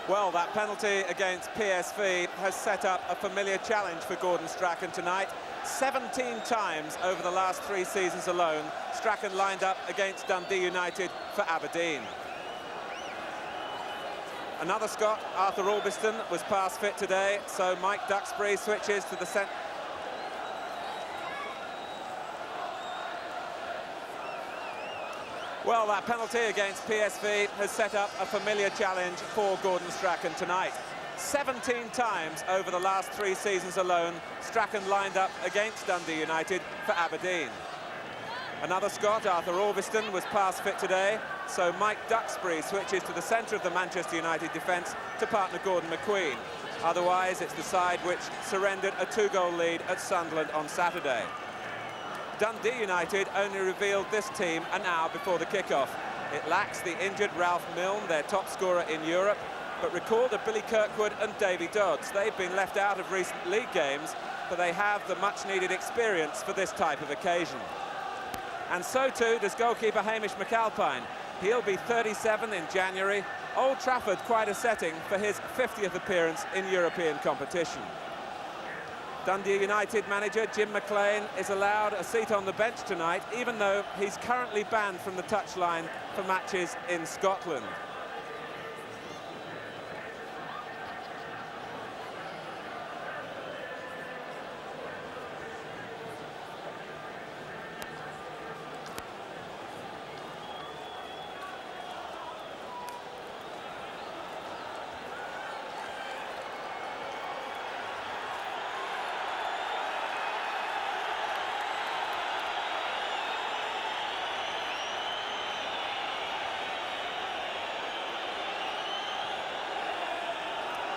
Well, that penalty against PSV has set up a familiar challenge for Gordon Strachan tonight. 17 times over the last 3 seasons alone, Strachan lined up against Dundee United for Aberdeen. Another Scot, Arthur Albiston, was pass fit today, so Mike Duxbury switches to the centre. Well, that penalty against PSV has set up a familiar challenge for Gordon Strachan tonight. 17 times over the last 3 seasons alone, Strachan lined up against Dundee United for Aberdeen. Another Scot, Arthur Albiston, was pass fit today, so Mike Duxbury switches to the centre of the Manchester United defence to partner Gordon McQueen. Otherwise, it's the side which surrendered a 2-goal lead at Sunderland on Saturday. Dundee United only revealed this team an hour before the kickoff. It lacks the injured Ralph Milne, their top scorer in Europe, but recall that Billy Kirkwood and Davy Dodds. They've been left out of recent league games, but they have the much-needed experience for this type of occasion. And so too does goalkeeper Hamish McAlpine. He'll be 37 in January. Old Trafford quite a setting for his 50th appearance in European competition. Dundee United manager Jim McLean is allowed a seat on the bench tonight, even though he's currently banned from the touchline for matches in Scotland.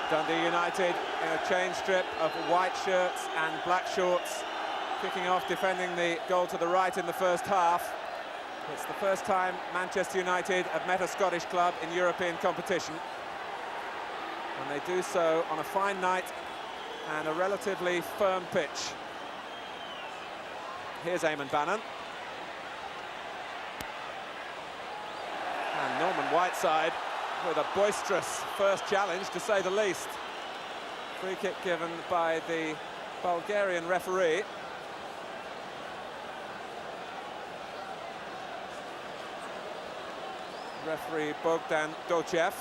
Dundee United in a change strip of white shirts and black shorts, kicking off defending the goal to the right in the first half. It's the first time Manchester United have met a Scottish club in European competition, and they do so on a fine night and a relatively firm pitch. Here's Eamon Bannon. And Norman Whiteside with a boisterous first challenge, to say the least. Free kick given by the Bulgarian referee. Referee Bogdan Dochev.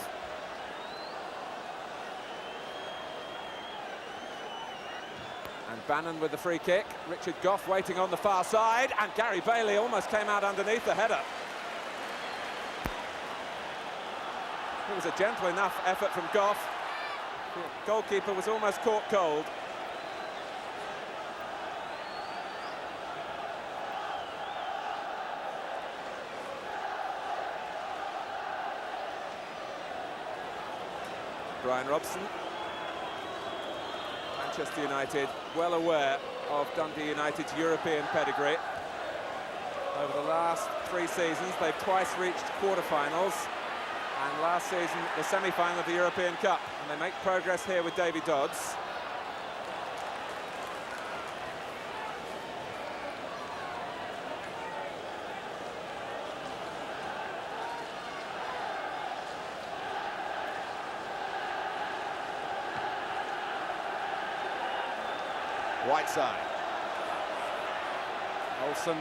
And Bannon with the free kick. Richard Gough waiting on the far side, and Gary Bailey almost came out underneath the header. It was a gentle enough effort from Gough. The goalkeeper was almost caught cold. Brian Robson. Manchester United well aware of Dundee United's European pedigree. Over the last 3 seasons, they've twice reached quarter-finals, and last season the semi-final of the European Cup, and they make progress here with Davy Dodds. Whiteside. Olsen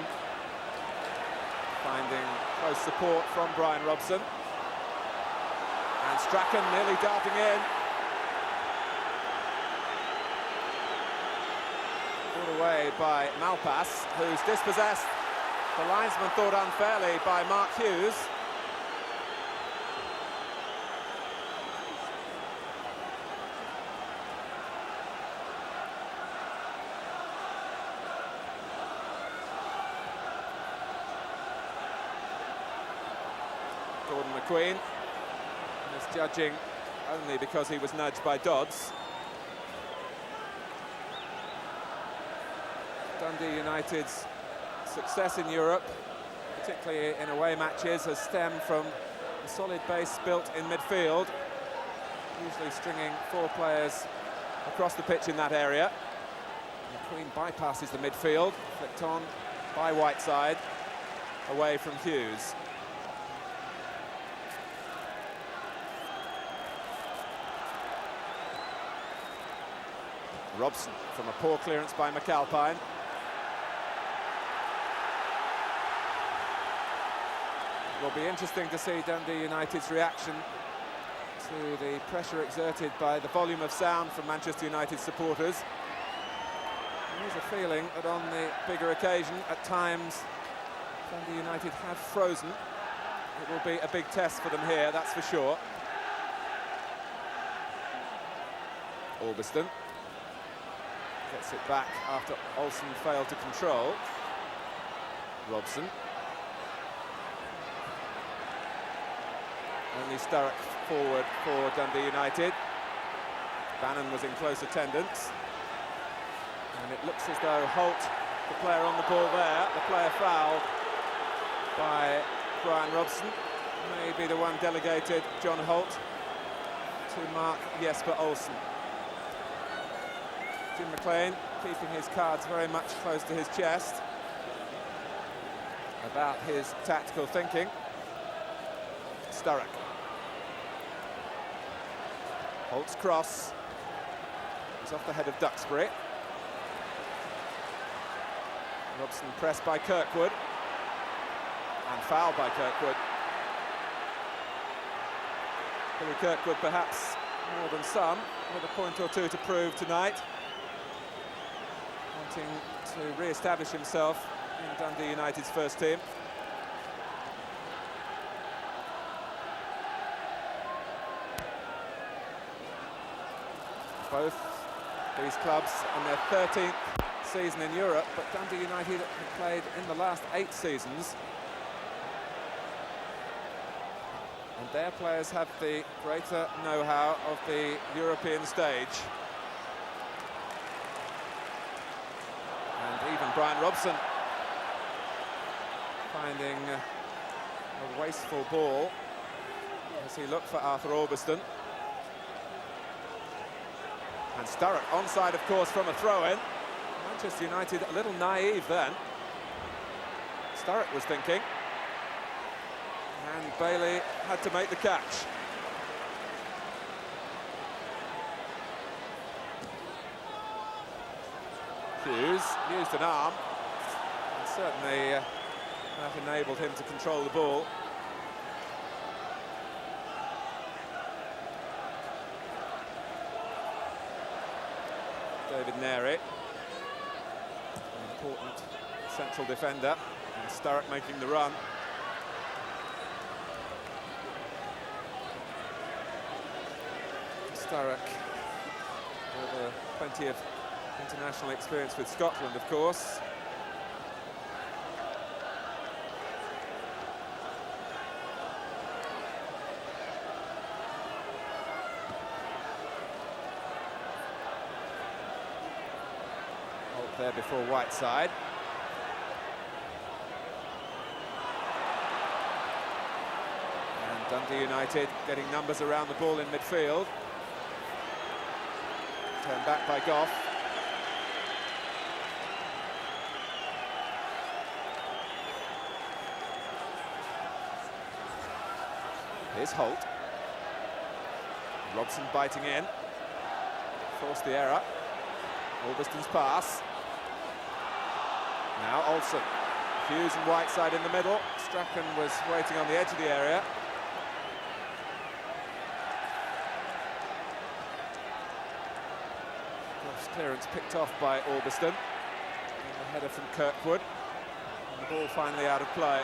finding close support from Brian Robson. And Strachan nearly darting in. Pulled away by Malpass, who's dispossessed. The linesman thought unfairly by Mark Hughes. Gordon McQueen is judging only because he was nudged by Dodds. Dundee United's success in Europe, particularly in away matches, has stemmed from a solid base built in midfield, usually stringing 4 players across the pitch in that area. McQueen bypasses the midfield, flicked on by Whiteside, away from Hughes. Robson from a poor clearance by McAlpine. It will be interesting to see Dundee United's reaction to the pressure exerted by the volume of sound from Manchester United supporters. There's a feeling that on the bigger occasion, at times, Dundee United have frozen. It will be a big test for them here, that's for sure. Albiston gets it back after Olsen failed to control. Robson. Only Sturrock forward for Dundee United. Bannon was in close attendance. And it looks as though Holt, the player on the ball there, the player fouled by Brian Robson, may be the one delegated, John Holt, to mark Jesper Olsen. Jim McLean keeping his cards very much close to his chest about his tactical thinking. Sturrock. Holt's cross is off the head of Duxbury. Robson pressed by Kirkwood and fouled by Kirkwood. Billy Kirkwood perhaps more than some, with a point or two to prove tonight, wanting to re-establish himself in Dundee United's first team. Both these clubs on their 13th season in Europe, but Dundee United have played in the last 8 seasons. And their players have the greater know-how of the European stage. And even Brian Robson finding a wasteful ball as he looked for Arthur Albiston. And Sturrock onside, of course, from a throw-in. Manchester United a little naive then. Sturrock was thinking. And Bailey had to make the catch. Hughes used an arm. And certainly that enabled him to control the ball. David Neri, an important central defender, and Sturrock making the run. Sturrock with plenty of international experience with Scotland, of course. There before Whiteside. And Dundee United getting numbers around the ball in midfield. Turned back by Goff. Here's Holt. Robson biting in. Forced the error. Albiston's pass. Now Olsen. Hughes and Whiteside in the middle. Strachan was waiting on the edge of the area. Goff's clearance picked off by Albiston. And the header from Kirkwood. And the ball finally out of play.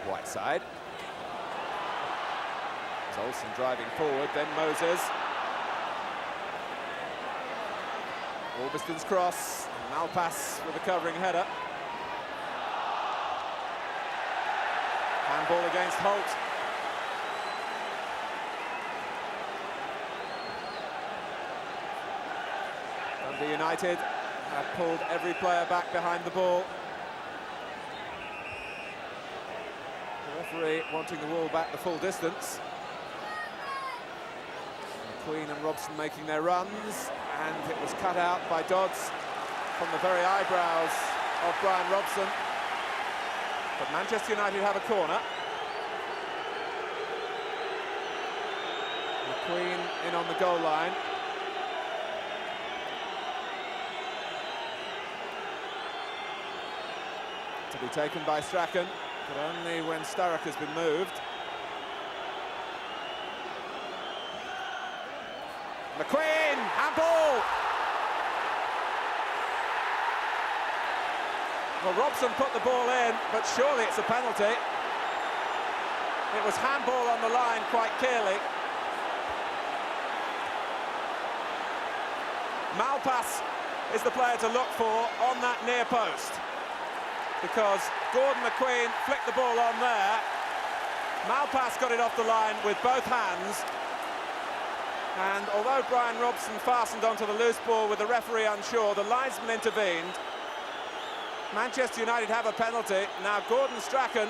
Whiteside. Olsen driving forward, then Moses. Albiston's cross, Malpass with a covering header. Handball against Holt. Dundee United have pulled every player back behind the ball. The referee wanting the ball back the full distance. Queen and Robson making their runs, and it was cut out by Dodds from the very eyebrows of Brian Robson. But Manchester United have a corner. Queen in on the goal line. To be taken by Strachan, but only when Sturrock has been moved. McQueen, handball! Well, Robson put the ball in, but surely it's a penalty. It was handball on the line quite clearly. Malpass is the player to look for on that near post, because Gordon McQueen flicked the ball on there. Malpass got it off the line with both hands, and although Brian Robson fastened onto the loose ball with the referee unsure, the linesman intervened. Manchester United have a penalty. Now Gordon Strachan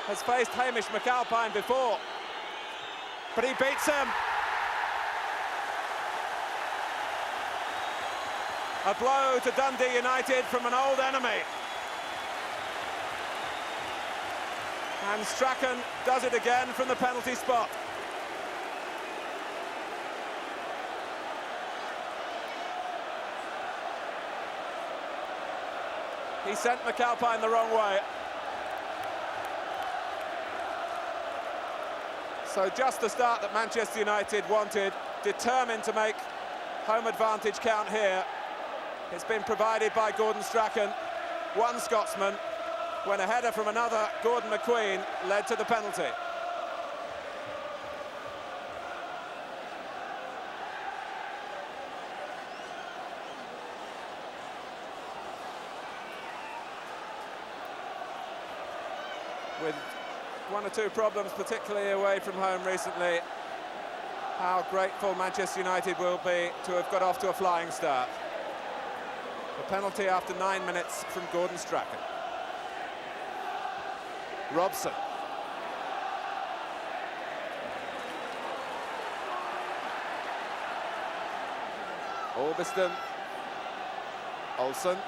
has faced Hamish McAlpine before, but he beats him. A blow to Dundee United from an old enemy. And Strachan does it again from the penalty spot. He sent McAlpine the wrong way. So just the start that Manchester United wanted, determined to make home advantage count here. It's been provided by Gordon Strachan, one Scotsman, when a header from another, Gordon McQueen, led to the penalty. With one or two problems, particularly away from home recently, how grateful Manchester United will be to have got off to a flying start. A penalty after 9 minutes from Gordon Strachan. Robson. Orbiston. Olsen.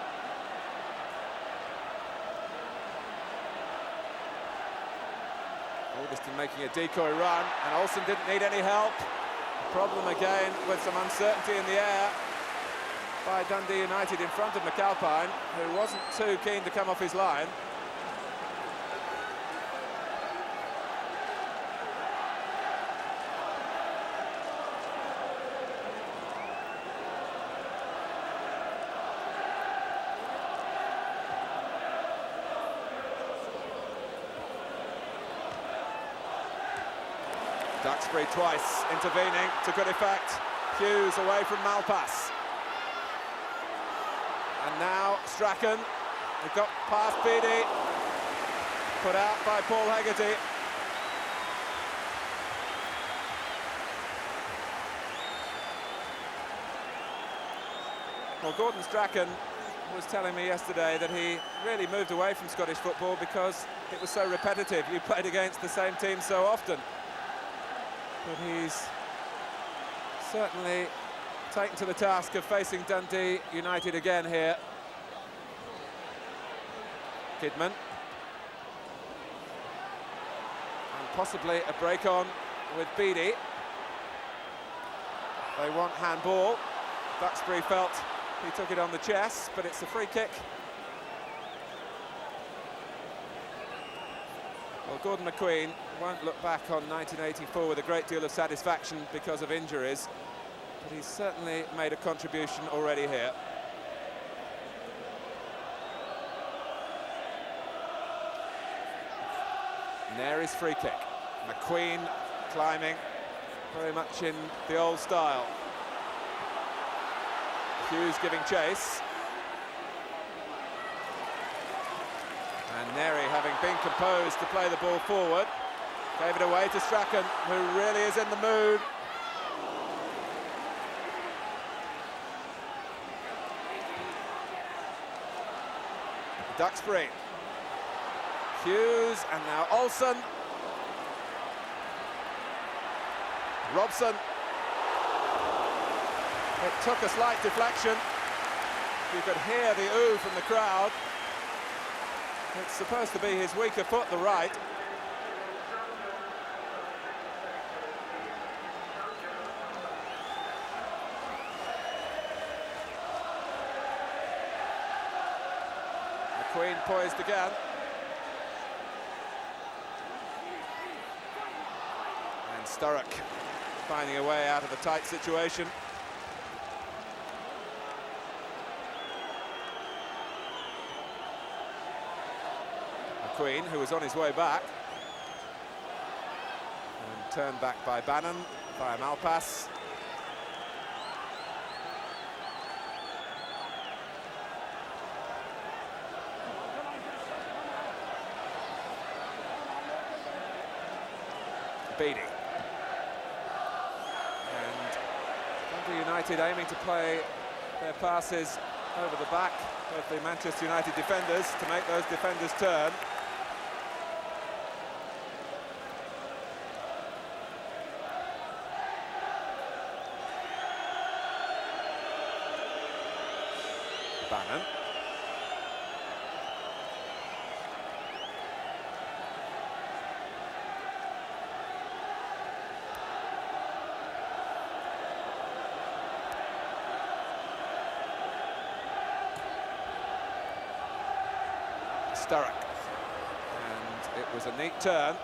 Orbiston making a decoy run, and Olsen didn't need any help. Problem again with some uncertainty in the air by Dundee United in front of McAlpine, who wasn't too keen to come off his line. Duxbury twice intervening to good effect. Hughes away from Malpass. And now Strachan, he got past Beattie, put out by Paul Hegarty. Well, Gordon Strachan was telling me yesterday that he really moved away from Scottish football because it was so repetitive. You played against the same team so often. But he's certainly taken to the task of facing Dundee United again here. Kidman. And possibly a break on with Beattie. They want handball. Duxbury felt he took it on the chest, but it's a free kick. Well, Gordon McQueen won't look back on 1984 with a great deal of satisfaction because of injuries, but he's certainly made a contribution already here. Nary's free kick. McQueen climbing very much in the old style. Hughes giving chase. And Nary, having been composed to play the ball forward, gave it away to Strachan, who really is in the mood. Duxbury. Hughes, and now Olsen. It took a slight deflection. You could hear the ooh from the crowd. It's supposed to be his weaker foot, the right. McQueen poised again. And Sturrock finding a way out of a tight situation. McQueen, who was on his way back. And turned back by Bannon, via Malpass. Beattie. And Dundee United aiming to play their passes over the back of the Manchester United defenders to make those defenders turn. Bannon. Sturrock, and it was a neat turn.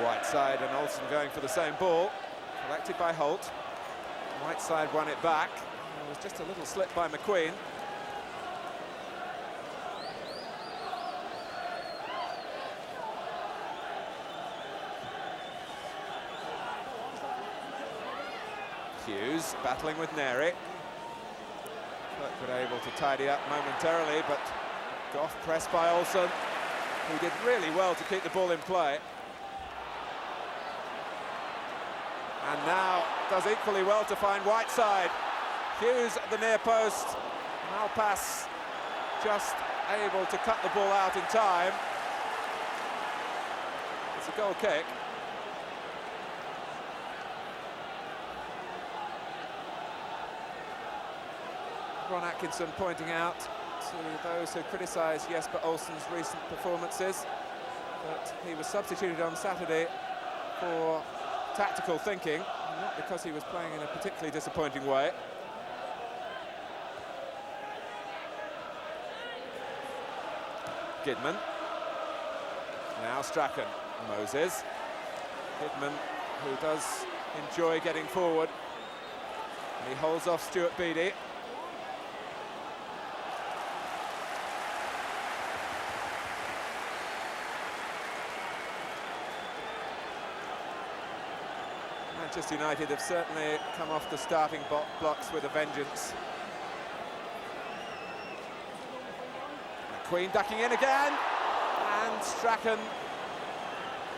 Whiteside and Olsen going for the same ball, collected by Holt. Whiteside won it back. There was just a little slip by McQueen. Hughes battling with Neri. Kirkwood able to tidy up momentarily, but Goff pressed by Olsen, who did really well to keep the ball in play. And now does equally well to find Whiteside. Hughes at the near post. Malpass just able to cut the ball out in time. It's a goal kick. Ron Atkinson pointing out to those who criticise Jesper Olsen's recent performances that he was substituted on Saturday for tactical thinking, not because he was playing in a particularly disappointing way. Kidman. Now Strachan. Moses. Kidman, who does enjoy getting forward. And he holds off Stuart Beattie. Manchester United have certainly come off the starting blocks with a vengeance. McQueen ducking in again, and Strachan,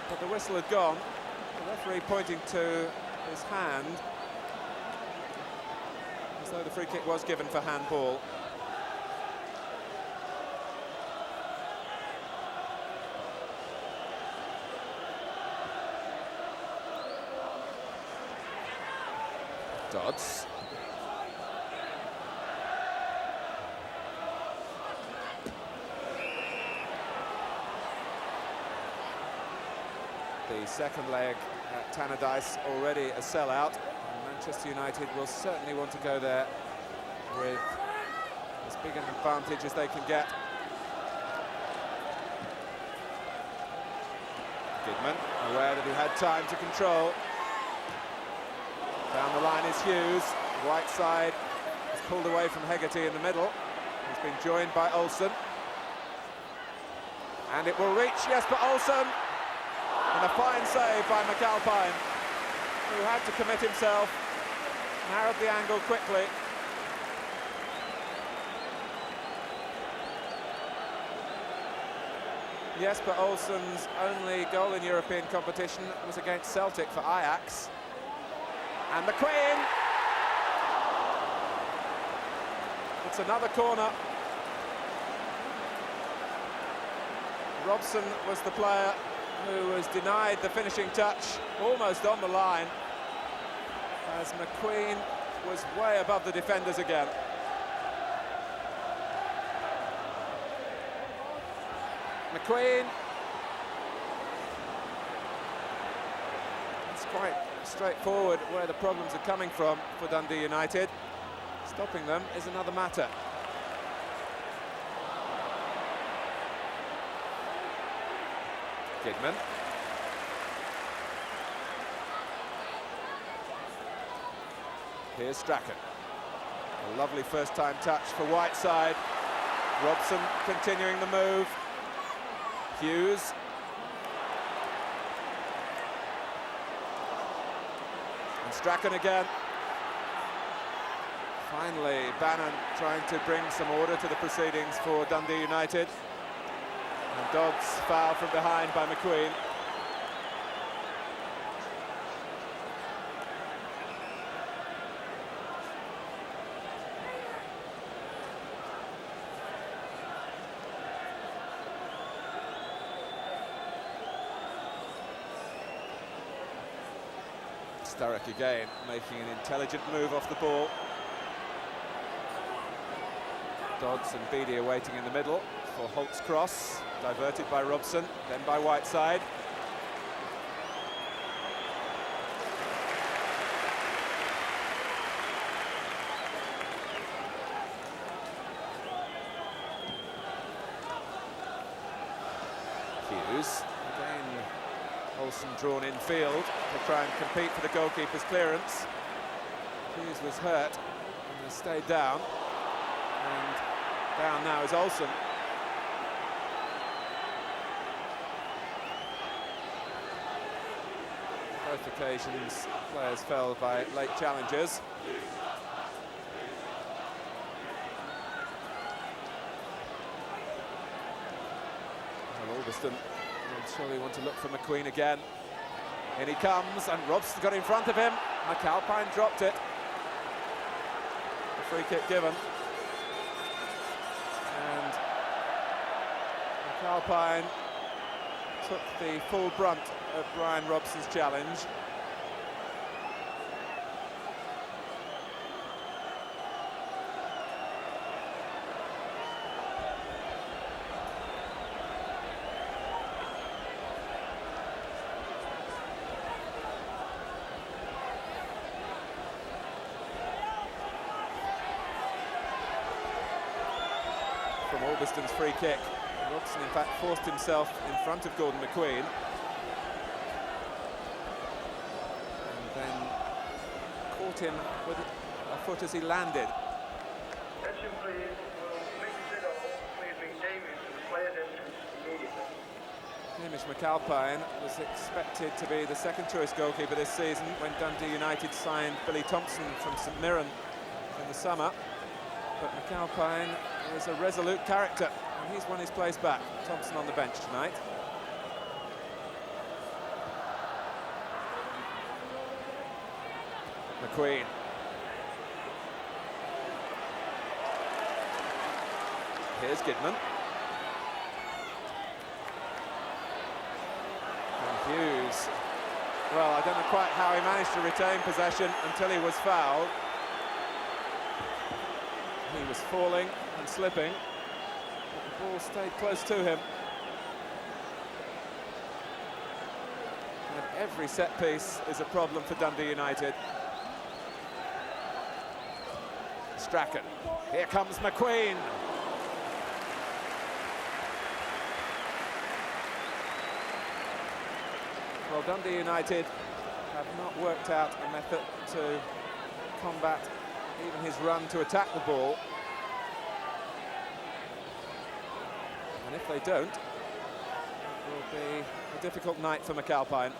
but the whistle had gone. The referee pointing to his hand, as though the free kick was given for handball. Dodds. The second leg at Tannadice already a sellout. And Manchester United will certainly want to go there with as big an advantage as they can get. Kidman, aware that he had time to control. Down the line is Hughes. Whiteside is pulled away from Hegarty in the middle. He's been joined by Olsen. And it will reach Jesper Olsen. And a fine save by McAlpine, who had to commit himself, narrowed the angle quickly. Yes, but Olsen's only goal in European competition was against Celtic for Ajax. And McQueen! It's another corner. Robson was the player who was denied the finishing touch, almost on the line, as McQueen was way above the defenders again. McQueen. It's quite straightforward where the problems are coming from for Dundee United. Stopping them is another matter. Kidman. Here's Strachan. A lovely first-time touch for Whiteside. Robson continuing the move. Hughes. And Strachan again. Finally, Bannon trying to bring some order to the proceedings for Dundee United. And Dodds foul from behind by McQueen. Sturrock again, making an intelligent move off the ball. Dodds and Beattie are waiting in the middle for Holt's cross, diverted by Robson, then by Whiteside. Hughes, again Olsen drawn in field to try and compete for the goalkeeper's clearance. Hughes was hurt and has stayed down. And down now is Olsen. Both occasions, players fell by late challengers. Well, Alberston will surely want to look for McQueen again. In he comes, and Robson got in front of him. McAlpine dropped it. The free kick given. And McAlpine took the full brunt of Brian Robson's challenge. From Alberston's free kick. Robson, in fact, forced himself in front of Gordon McQueen. And then caught him with a foot as he landed. Attention please, will make the goal. Please bring Davies to the player's entrance immediately. Hamish McAlpine was expected to be the second choice goalkeeper this season when Dundee United signed Billy Thompson from St Mirren in the summer. But McAlpine is a resolute character, and he's won his place back. Thompson on the bench tonight. McQueen. Here's Gidman. And Hughes. Well, I don't know quite how he managed to retain possession until he was fouled. He was falling and slipping, but the ball stayed close to him. And every set piece is a problem for Dundee United. Strachan. Here comes McQueen. Well, Dundee United have not worked out a method to combat even his run to attack the ball. And if they don't, it will be a difficult night for McAlpine.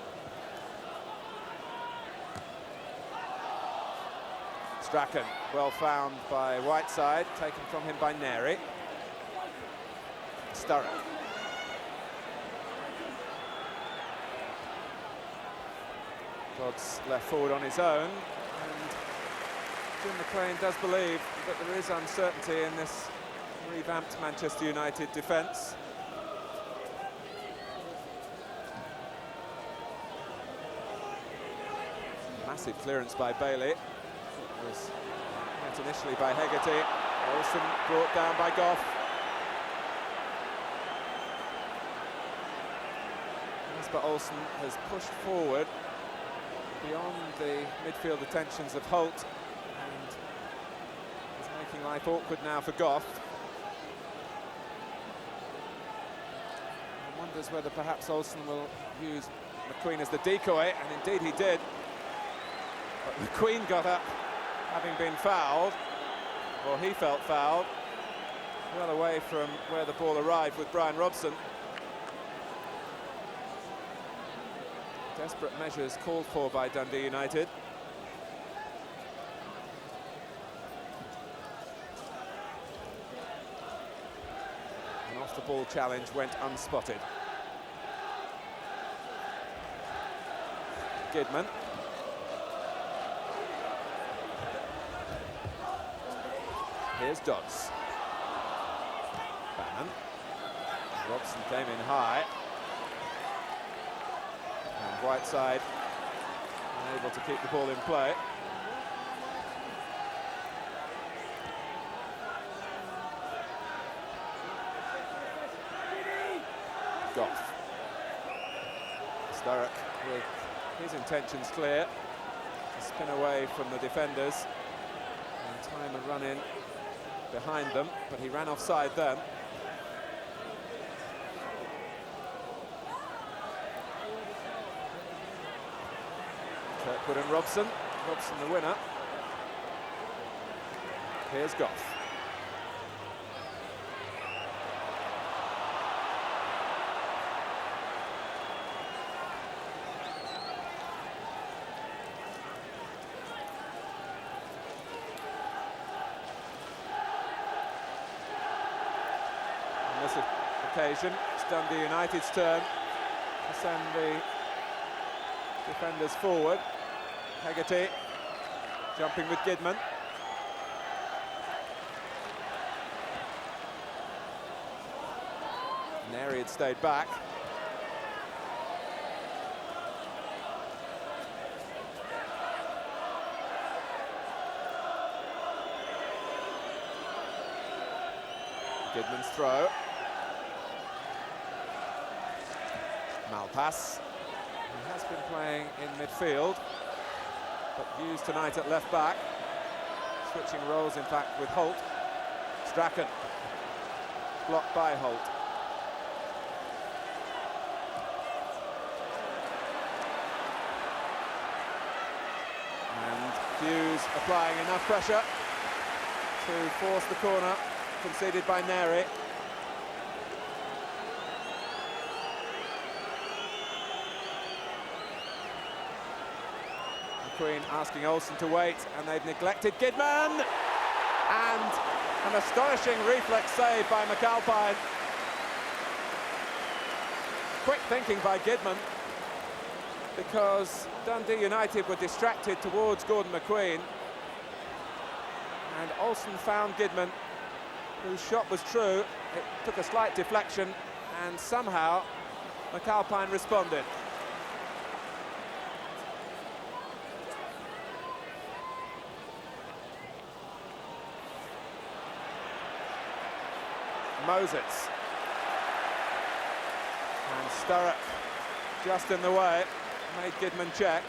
Strachan, well found by Whiteside, taken from him by Neri. Sturrock. Dodds left forward on his own, and Jim McLean does believe that there is uncertainty in this revamped Manchester United defence. Massive clearance by Bailey. It was met initially by Hegarty. Olsen brought down by Goff. Jesper Olsen has pushed forward beyond the midfield attentions of Holt and is making life awkward now for Goff. One wonders whether perhaps Olsen will use McQueen as the decoy, and indeed he did. But McQueen got up, having been fouled, or he felt fouled, well away from where the ball arrived with Brian Robson. Desperate measures called for by Dundee United. An off-the-ball challenge went unspotted. Gidman. Here's Dodds. Bannon. Robson came in high. And Whiteside unable to keep the ball in play. Goff. Sturrock with his intentions clear. To spin away from the defenders and time a run in behind them, but he ran offside then. Kirkwood and Robson. Robson the winner. Here's Goff. On this occasion, it's Dundee United's turn to send the defenders forward. Hegarty jumping with Gidman. Neri had stayed back. Gidman's throw. Malpass. He has been playing in midfield, but used tonight at left back. Switching roles, in fact, with Holt. Strachan. Blocked by Holt. And Hughes applying enough pressure to force the corner conceded by Neri. McQueen asking Olsen to wait, and they've neglected Gidman. And an astonishing reflex save by McAlpine. Quick thinking by Gidman, because Dundee United were distracted towards Gordon McQueen. And Olsen found Gidman, whose shot was true. It took a slight deflection, and somehow McAlpine responded. Moses. And Sturrock just in the way, made Gidman check.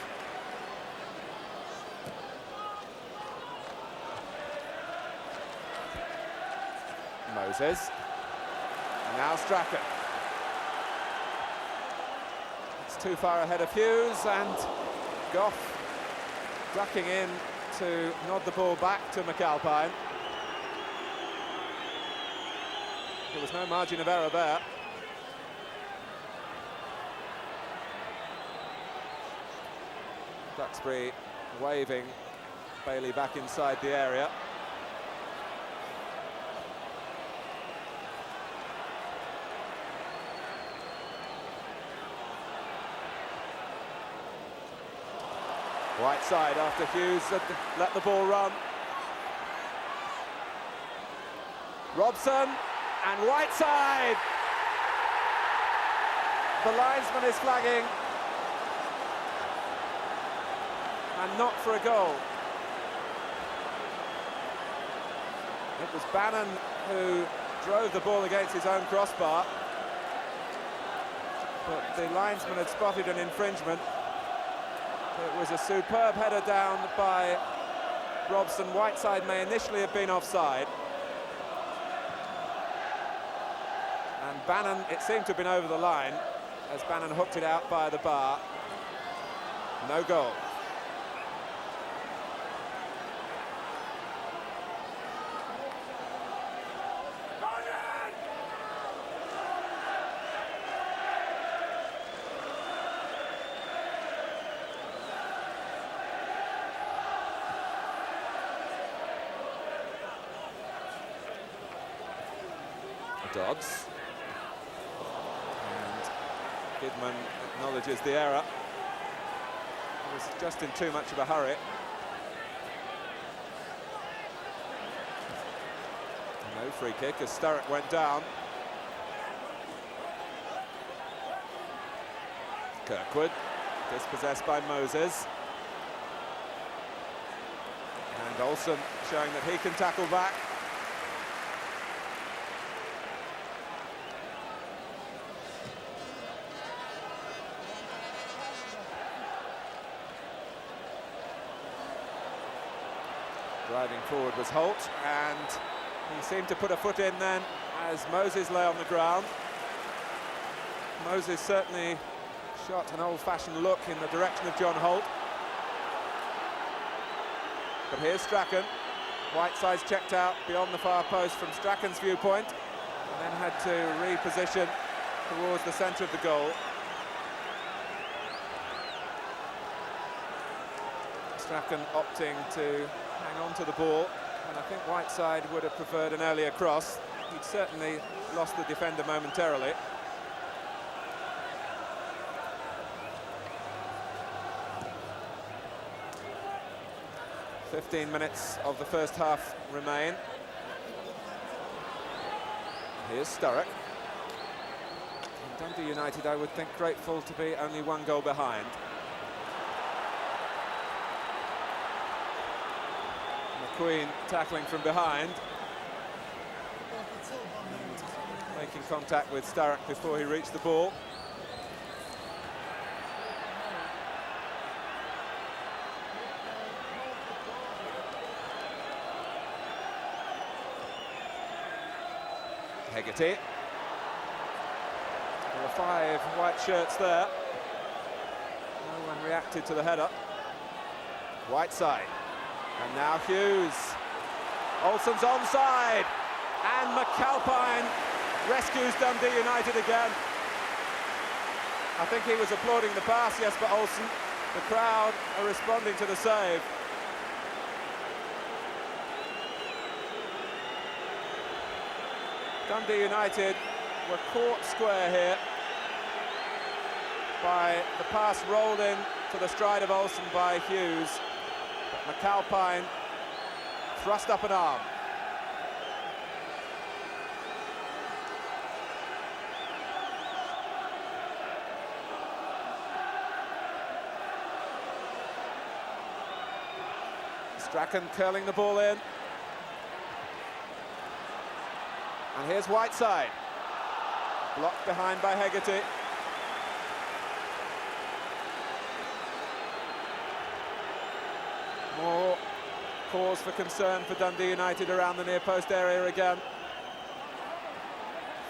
Moses. And now Strachan. It's too far ahead of Hughes, and Goff ducking in to nod the ball back to McAlpine. There was no margin of error there. Duxbury waving Bailey back inside the area. Whiteside after Hughes had let the ball run. Robson and Whiteside. The linesman is flagging. And not for a goal. It was Bannon who drove the ball against his own crossbar. But the linesman had spotted an infringement. It was a superb header down by Robson. Whiteside may initially have been offside. And Bannon, it seemed to have been over the line as Bannon hooked it out by the bar. No goal. Dodds. And Kidman acknowledges the error. He was just in too much of a hurry. No free kick as Sturrock went down. Kirkwood, dispossessed by Moses. And Olsen showing that he can tackle back. Driving forward was Holt, and he seemed to put a foot in then as Moses lay on the ground. Moses certainly shot an old-fashioned look in the direction of John Holt. But here's Strachan. Whiteside's checked out beyond the far post from Strachan's viewpoint, and then had to reposition towards the centre of the goal. Strachan opting to hang on to the ball, and I think Whiteside would have preferred an earlier cross. He'd certainly lost the defender momentarily. "15 minutes of the first half remain. Here's Sturrock. And Dundee United, I would think, grateful to be only one goal behind. McQueen tackling from behind. And making contact with Sturrock before he reached the ball. Hegarty. There were 5 white shirts there. No one reacted to the header. Whiteside. And now Hughes. Olsen's onside. And McAlpine rescues Dundee United again. I think he was applauding the pass, Jesper Olsen. The crowd are responding to the save. Dundee United were caught square here by the pass rolled in to the stride of Olsen by Hughes. But McAlpine thrust up an arm. Strachan curling the ball in. And here's Whiteside. Blocked behind by Hegarty. More cause for concern for Dundee United around the near post area again.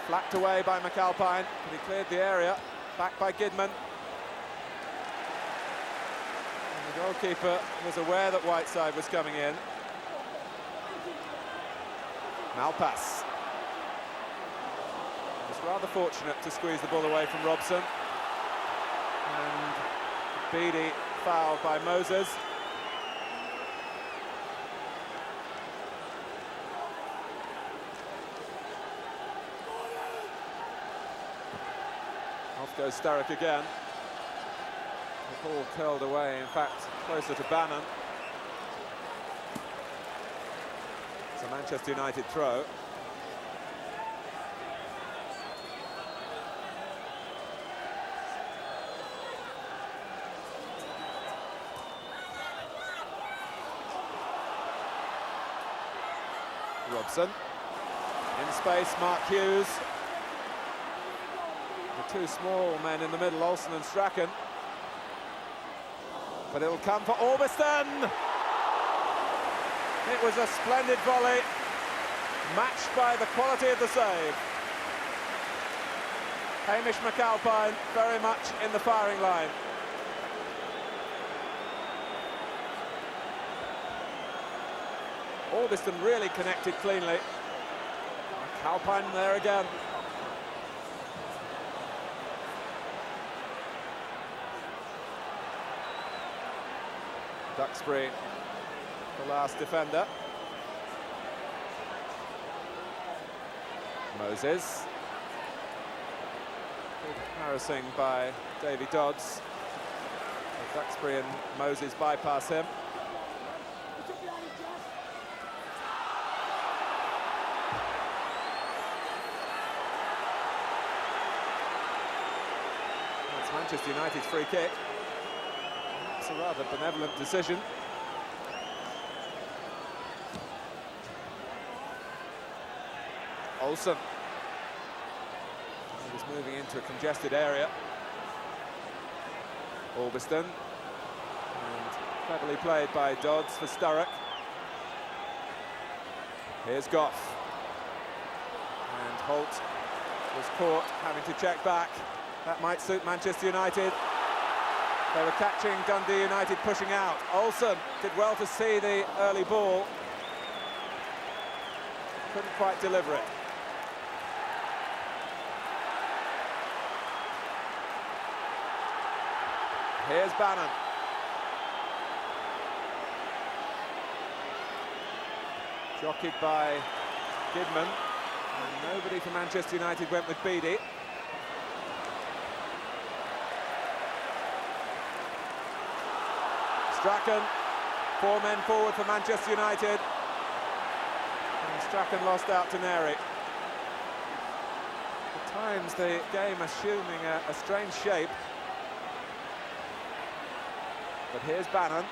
Flacked away by McAlpine, but he cleared the area. Back by Kidman. And the goalkeeper was aware that Whiteside was coming in. Malpass. Was rather fortunate to squeeze the ball away from Robson. And Beattie fouled by Moses. Off goes Sturrock again. The ball curled away, in fact, Closer to Bannon. It's a Manchester United throw. Robson. In space, Mark Hughes. The two small men in the middle, Olsen and Strachan. But it'll come for Orbiston. It was a splendid volley, matched by the quality of the save. Hamish McAlpine very much in the firing line. Orbiston really connected cleanly. McAlpine there again. Duxbury, the last defender. Moses. Good harassing by Davy Dodds. Duxbury and Moses bypass him. That's Manchester United's free kick. It's a rather benevolent decision. Olsen. He's moving into a congested area. Orbiston. And cleverly played by Dodds for Sturrock. Here's Goff. And Holt was caught having to check back. That might suit Manchester United. They were catching Dundee United pushing out. Olsen did well to see the early ball. Couldn't quite deliver it. Here's Bannon. Jockeyed by Gidman. And nobody from Manchester United went with Beattie. Strachan, 4 men forward for Manchester United. And Strachan lost out to Neri. At times the game assuming a strange shape. But here's Bannon,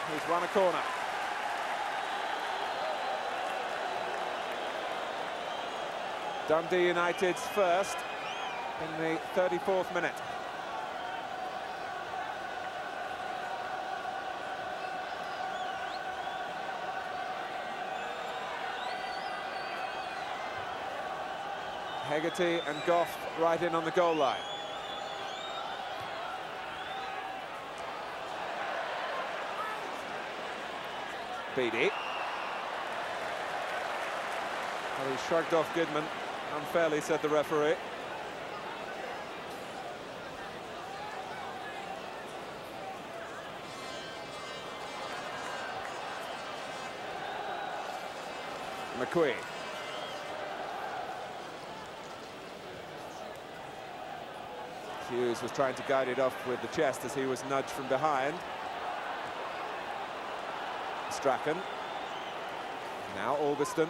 who's won a corner. Dundee United's first in the 34th minute. Hegarty and Goff right in on the goal line. Beattie. Well, he shrugged off Goodman. Unfairly, said the referee. McQueen. Hughes was trying to guide it off with the chest as he was nudged from behind. Strachan. Now Orbiston.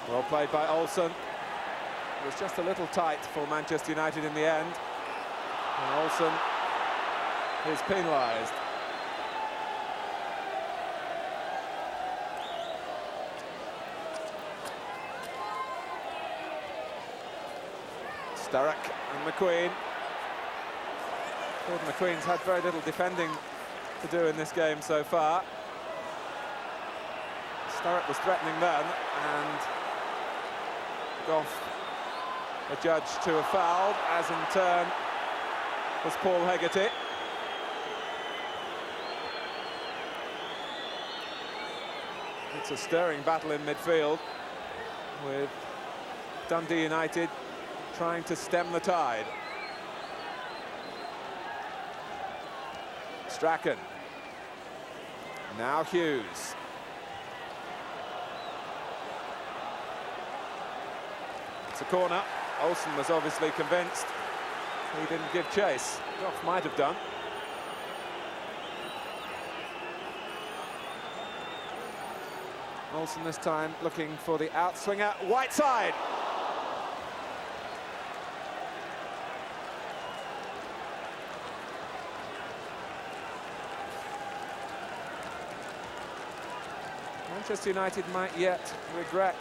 Well played by Olsen. It was just a little tight for Manchester United in the end. And Olsen is penalised. Sturrock and McQueen. Gordon McQueen's had very little defending to do in this game so far. Sturrock was threatening then, and Goff adjudged to have fouled, as in turn was Paul Hegarty. It's a stirring battle in midfield, with Dundee United trying to stem the tide. Strachan. Now Hughes. It's a corner. Olsen was obviously convinced. He didn't give chase. Goff might have done. Olsen this time looking for the outswinger. Whiteside! Manchester United might yet regret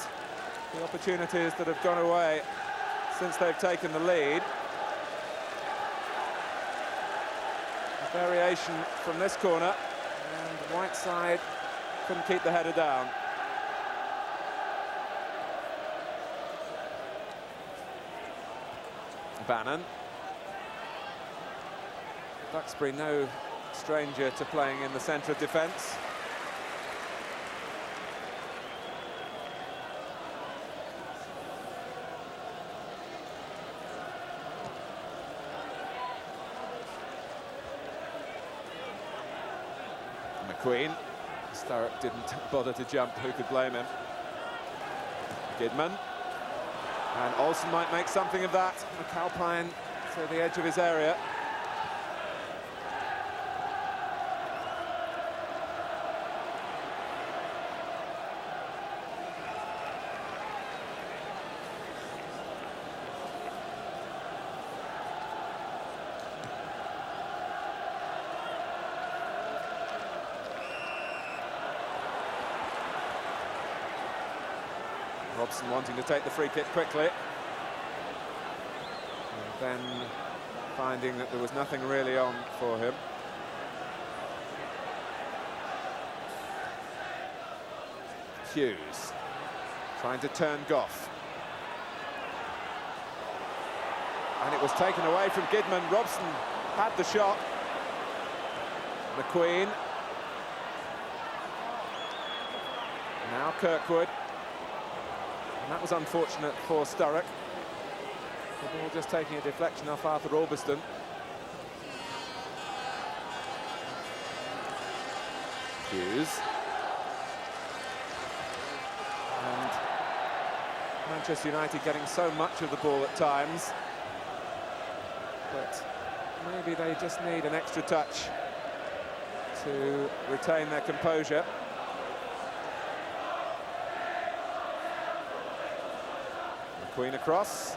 the opportunities that have gone away since they've taken the lead. A variation from this corner, and Whiteside couldn't keep the header down. Bannon. Duxbury no stranger to playing in the centre of defence. McQueen. Sturrock didn't bother to jump, who could blame him? Gidman. And Olsen might make something of that. McAlpine to the edge of his area. Robson wanting to take the free kick quickly. And then finding that there was nothing really on for him. Hughes trying to turn Goff. And it was taken away from Gidman. Robson had the shot. McQueen. Now Kirkwood. And that was unfortunate for Sturrock. The ball just taking a deflection off Arthur Orbiston. Hughes. And Manchester United getting so much of the ball at times. But maybe they just need an extra touch to retain their composure. Queen across.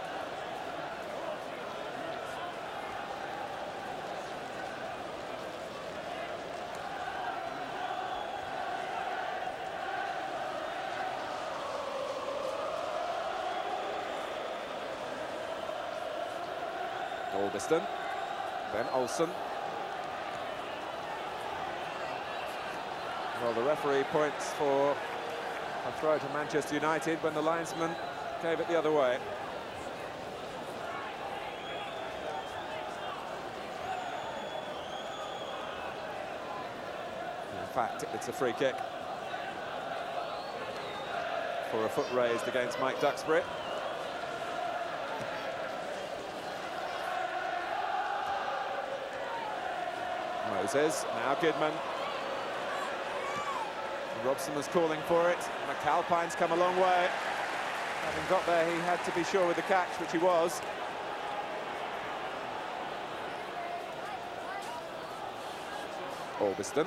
Orbiston. Then Olsen. Well, the referee points for a throw to Manchester United when the linesman gave it the other way. In fact, it's a free kick for a foot raised against Mike Duxbury. Moses, now Gidman. Robson was calling for it. McAlpine's come a long way. Having got there, he had to be sure with the catch, which he was. Orbiston.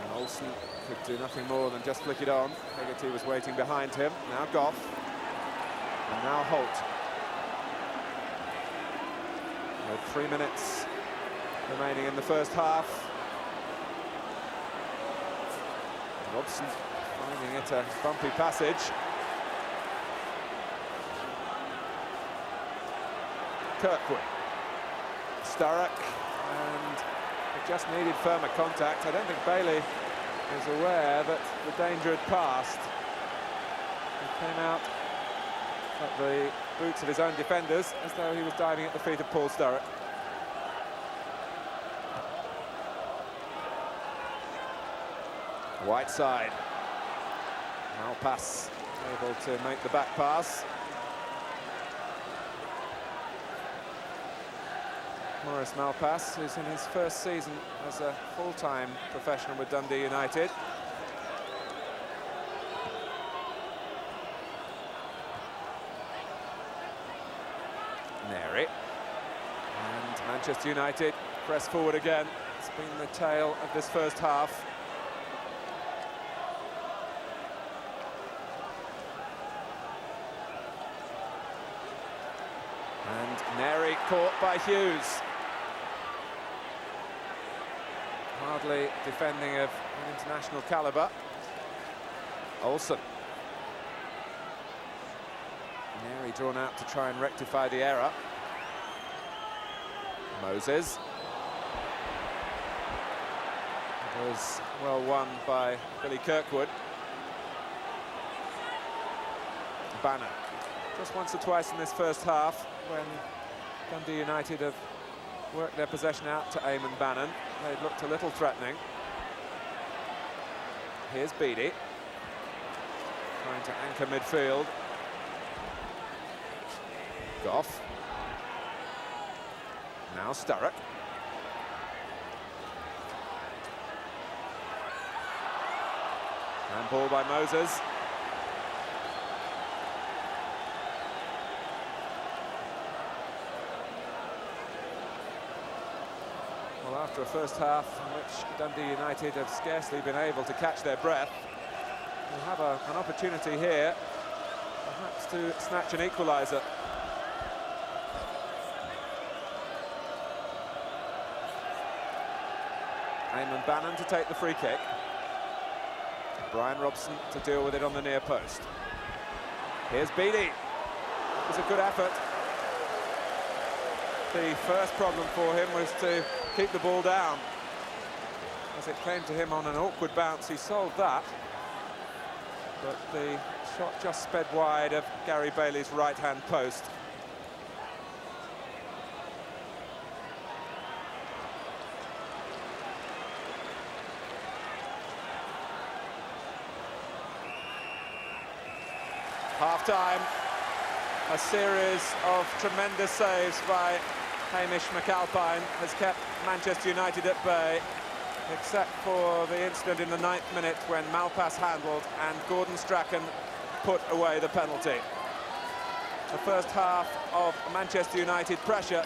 And Olsen could do nothing more than just flick it on. Hegarty was waiting behind him. Now Goff. And now Holt. With 3 minutes remaining in the first half. Robson finding it a bumpy passage. Kirkwood. Sturrock, and it just needed firmer contact. I don't think Bailey was aware that the danger had passed. He came out at the boots of his own defenders as though he was diving at the feet of Paul Sturrock. Whiteside. Malpass able to make the back pass. Maurice Malpass, who's in his first season as a full-time professional with Dundee United. Neri. Manchester United press forward again. It's been the tale of this first half. And Neri caught by Hughes. Hardly defending of an international calibre. Olsen. Neri drawn out to try and rectify the error. Moses. It was well won by Billy Kirkwood. Bannon. Just once or twice in this first half, when Dundee United have worked their possession out to Eamon Bannon, they'd looked a little threatening. Here's Beattie, trying to anchor midfield. Goff. Now Sturrock. And ball by Moses. Well, after a first half in which Dundee United have scarcely been able to catch their breath, we'll have an opportunity here, perhaps to snatch an equaliser. Eamon Bannon to take the free kick. Brian Robson to deal with it on the near post. Here's Beattie. It was a good effort. The first problem for him was to keep the ball down. As it came to him on an awkward bounce, he solved that. But the shot just sped wide of Gary Bailey's right-hand post. Half-time, a series of tremendous saves by Hamish McAlpine has kept Manchester United at bay, except for the incident in the 9th minute when Malpass handled and Gordon Strachan put away the penalty. The first half of Manchester United pressure,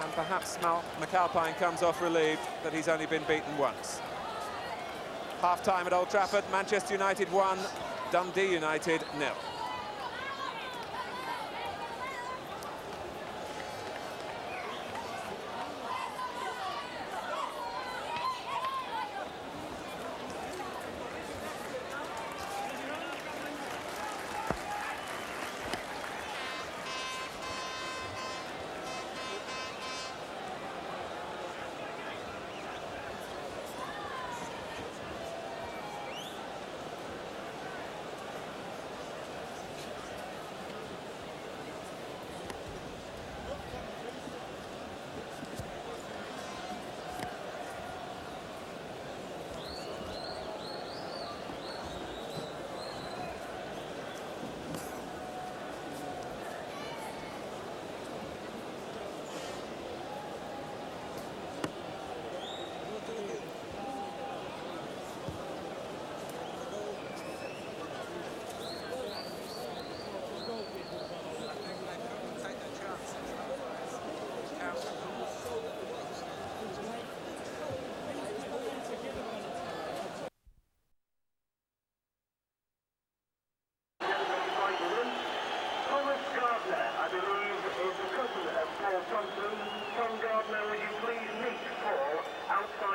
and perhaps McAlpine comes off relieved that he's only been beaten once. Half-time at Old Trafford, Manchester United 1, Dundee United 0.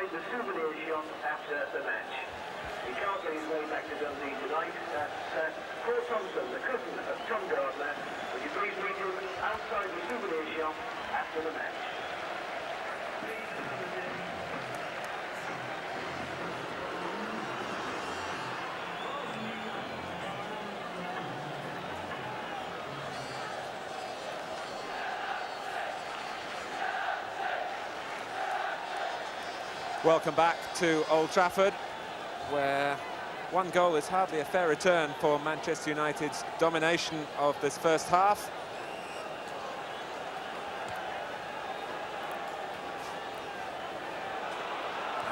The souvenir shop after the match. He can't get his way back to Dundee tonight. That's Paul Thompson, the cousin of Tom Gardner. Would you please meet him outside the souvenir shop after the match? Welcome back to Old Trafford, where one goal is hardly a fair return for Manchester United's domination of this first half.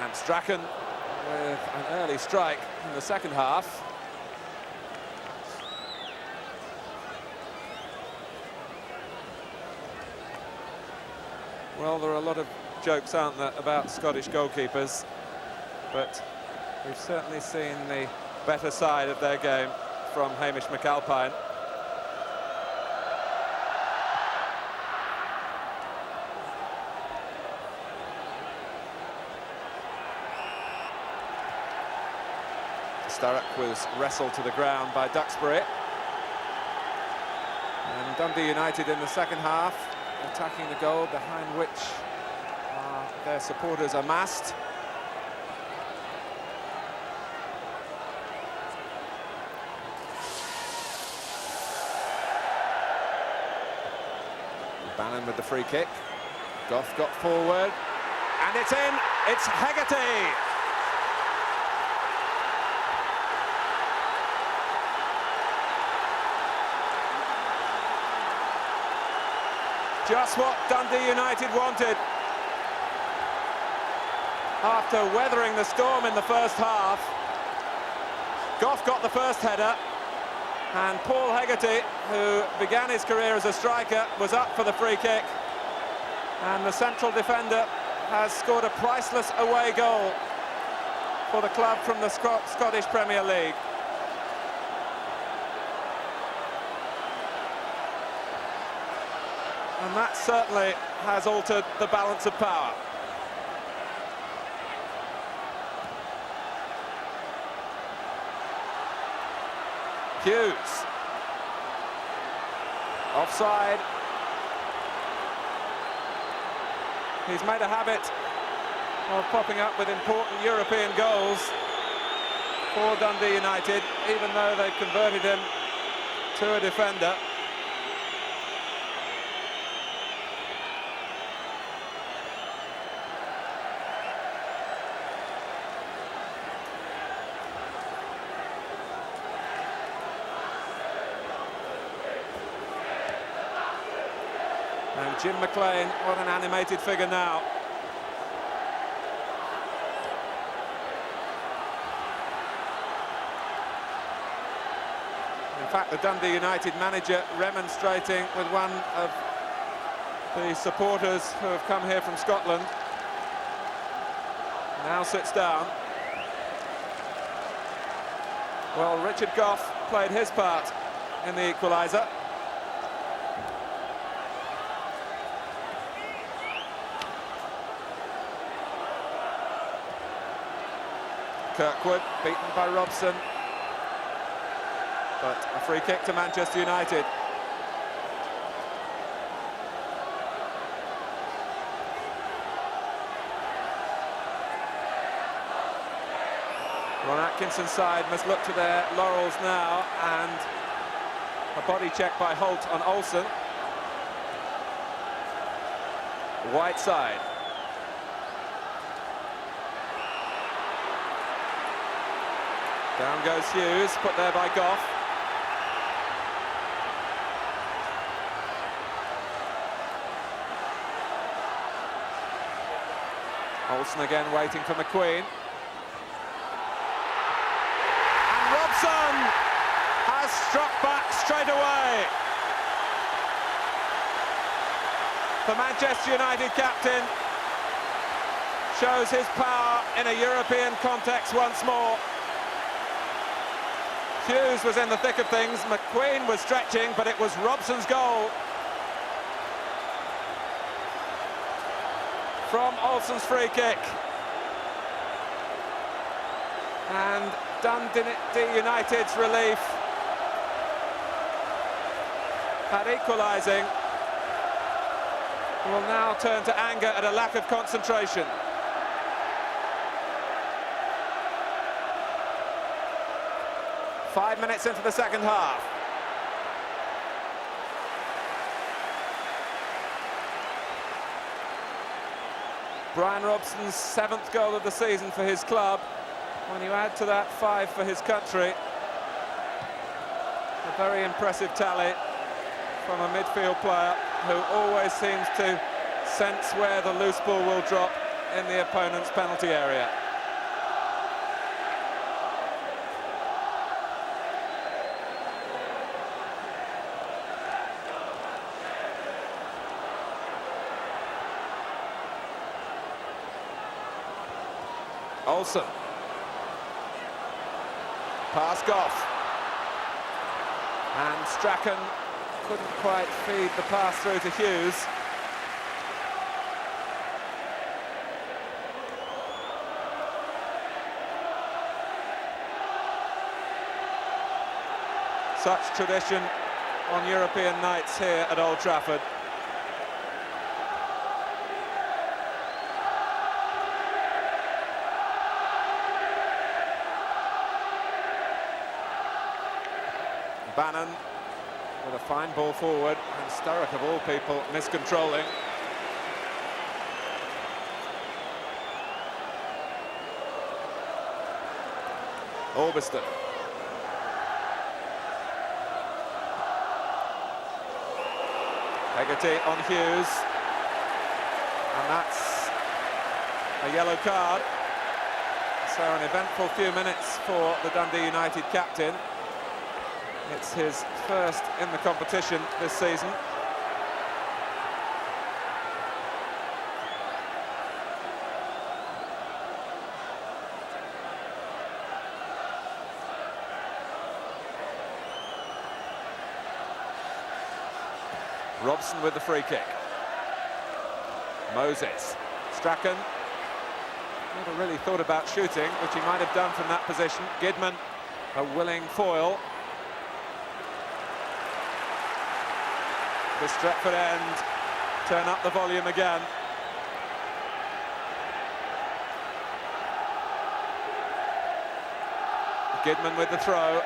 And Strachan with an early strike in the second half. Well, there are a lot of jokes, aren't there, about Scottish goalkeepers, but we've certainly seen the better side of their game from Hamish McAlpine. Sturrock was wrestled to the ground by Duxbury. And Dundee United in the second half, attacking the goal behind which their supporters are massed. Bannon with the free kick. Goff got forward, and it's in. It's Hegarty. Just what Dundee United wanted. After weathering the storm in the first half, Goff got the first header, and Paul Hegarty, who began his career as a striker, was up for the free kick, and the central defender has scored a priceless away goal for the club from the Scottish Premier League. And that certainly has altered the balance of power. Hughes. Offside. He's made a habit of popping up with important European goals for Dundee United, even though they converted him to a defender. And Jim McLean, what an animated figure now. In fact, the Dundee United manager remonstrating with one of the supporters who have come here from Scotland. Now sits down. Well, Richard Goff played his part in the equaliser. Kirkwood beaten by Robson, but a free kick to Manchester United. Ron Atkinson's side must look to their laurels now, and a body check by Holt on Olsen. Whiteside. Down goes Hughes, put there by Goff. Olsen again waiting for McQueen. And Robson has struck back straight away. The Manchester United captain shows his power in a European context once more. Hughes was in the thick of things, McQueen was stretching, but it was Robson's goal from Olsen's free kick. And Dundee United's relief at equalising will now turn to anger at a lack of concentration. Five minutes into the second half. Brian Robson's 7th goal of the season for his club. When you add to that 5 for his country, a very impressive tally from a midfield player who always seems to sense where the loose ball will drop in the opponent's penalty area. Olsen. Pass Goff. And Strachan couldn't quite feed the pass through to Hughes. Such tradition on European nights here at Old Trafford. Bannon with a fine ball forward, and Sturrock, of all people, miscontrolling. Orbiston. Hegarty on Hughes, and that's a yellow card. So an eventful few minutes for the Dundee United captain. It's his first in the competition this season. Robson with the free kick. Moses. Strachan. Never really thought about shooting, which he might have done from that position. Gidman, a willing foil. The Stretford end, turn up the volume again. Gidman with the throw.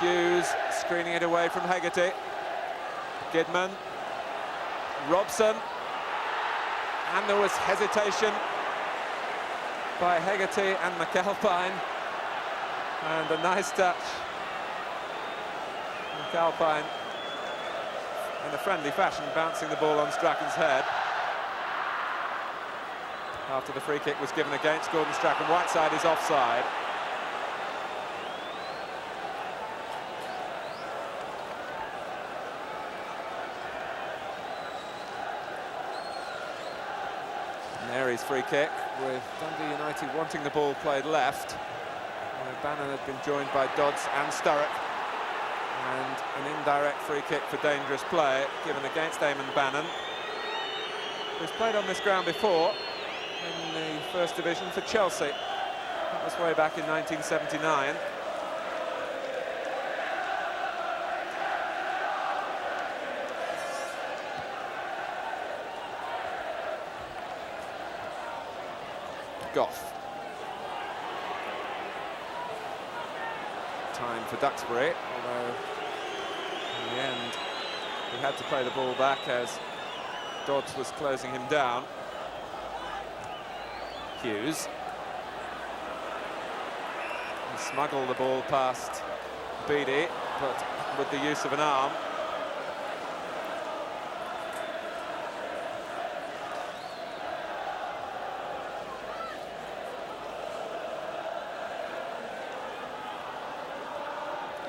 Hughes screening it away from Hegarty. Gidman, Robson, and there was hesitation by Hegarty and McAlpine, and a nice touch. McAlpine, in a friendly fashion, bouncing the ball on Strachan's head. After the free kick was given against Gordon Strachan, Whiteside is offside. Mary's free kick, with Dundee United wanting the ball played left. Bannon had been joined by Dodds and Sturrock, and an indirect free kick for dangerous play given against Eamon Bannon, who's played on this ground before in the First Division for Chelsea. That was way back in 1979. Goff. Time for Duxbury, although in the end he had to play the ball back as Dodds was closing him down. Hughes. He smuggled the ball past Beattie, but with the use of an arm.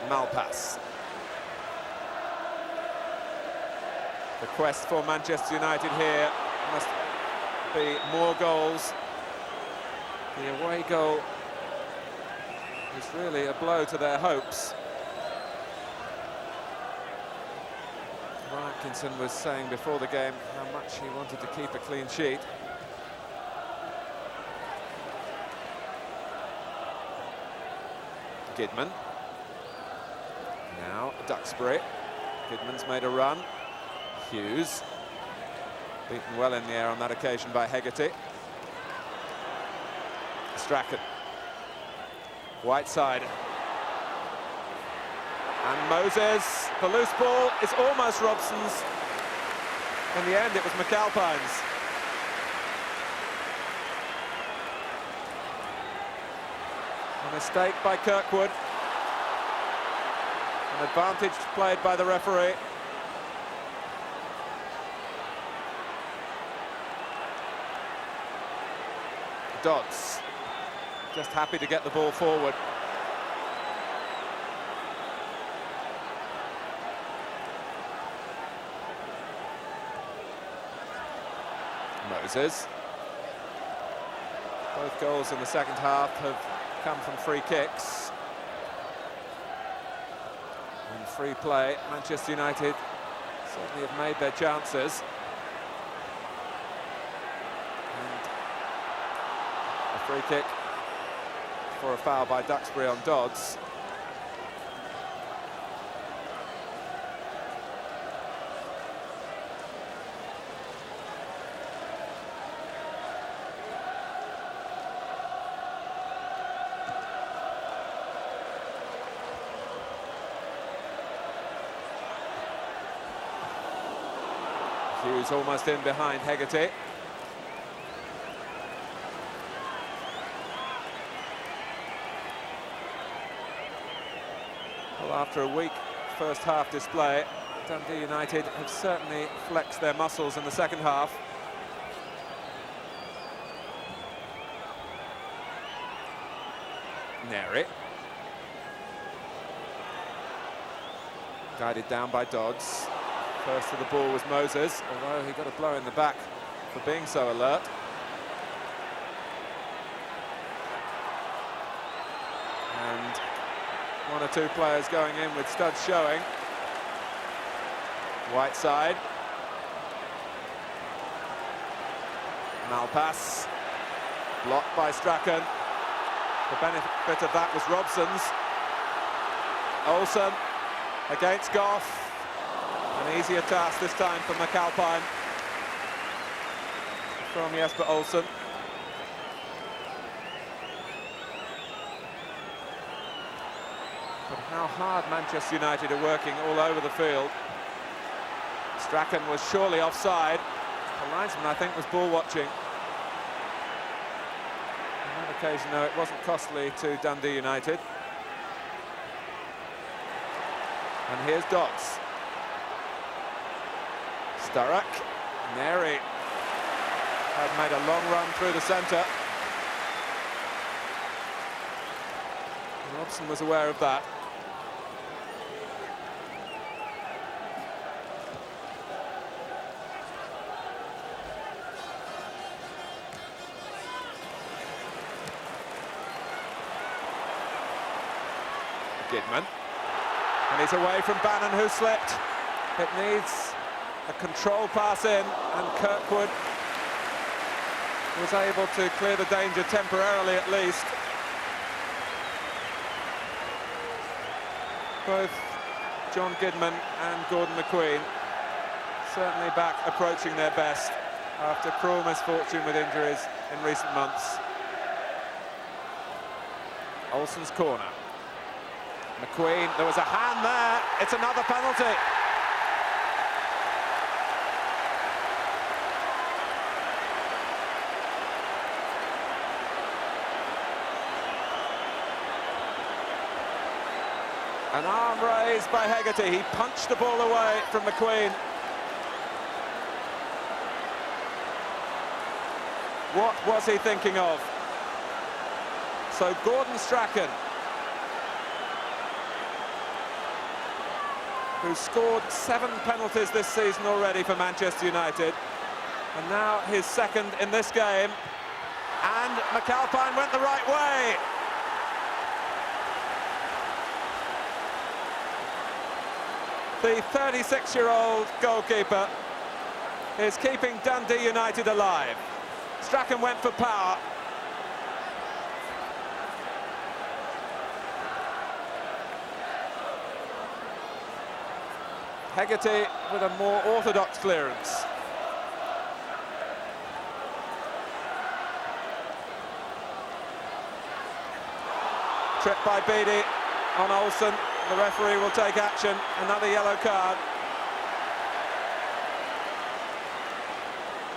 Malpass. The quest for Manchester United here must be more goals. The away goal is really a blow to their hopes. Atkinson was saying before the game how much he wanted to keep a clean sheet. Gidman. Now Duxbury. Gidman's made a run. Hughes. Beaten well in the air on that occasion by Hegarty. Strachan. Whiteside. And Moses. The loose ball is almost Robson's. In the end, it was McAlpine's. A mistake by Kirkwood. An advantage played by the referee. Dodds, just happy to get the ball forward. Moses. Both goals in the second half have come from free kicks. And free play, Manchester United certainly have made their chances. And a free kick for a foul by Duxbury on Dodds. Hughes almost in behind Hegarty. Well, after a weak first half display, Dundee United have certainly flexed their muscles in the second half. Neri. Guided down by Dodds. First to the ball was Moses, although he got a blow in the back for being so alert. And one or two players going in with studs showing. Whiteside. Malpass. Blocked by Strachan. The benefit of that was Robson's. Olsen against Goff. An easier task this time for McAlpine from Jesper Olsen. But how hard Manchester United are working all over the field. Strachan was surely offside. The linesman, I think, was ball watching. On that occasion, though, it wasn't costly to Dundee United. And here's Dodds. Sturrock. Neri had made a long run through the centre. Robson was aware of that. Gidman. And he's away from Bannon, who slipped. It needs a control pass in, and Kirkwood was able to clear the danger temporarily at least. Both John Gidman and Gordon McQueen certainly back approaching their best after cruel misfortune with injuries in recent months. Olsen's corner. McQueen, there was a hand there, it's another penalty. An arm raised by Hegarty. He punched the ball away from McQueen. What was he thinking of? So Gordon Strachan, who scored 7 penalties this season already for Manchester United, and now his second in this game, and McAlpine went the right way. The 36-year-old goalkeeper is keeping Dundee United alive. Strachan went for power. Hegarty with a more orthodox clearance. Trip by Beattie on Olsen. The referee will take action. Another yellow card.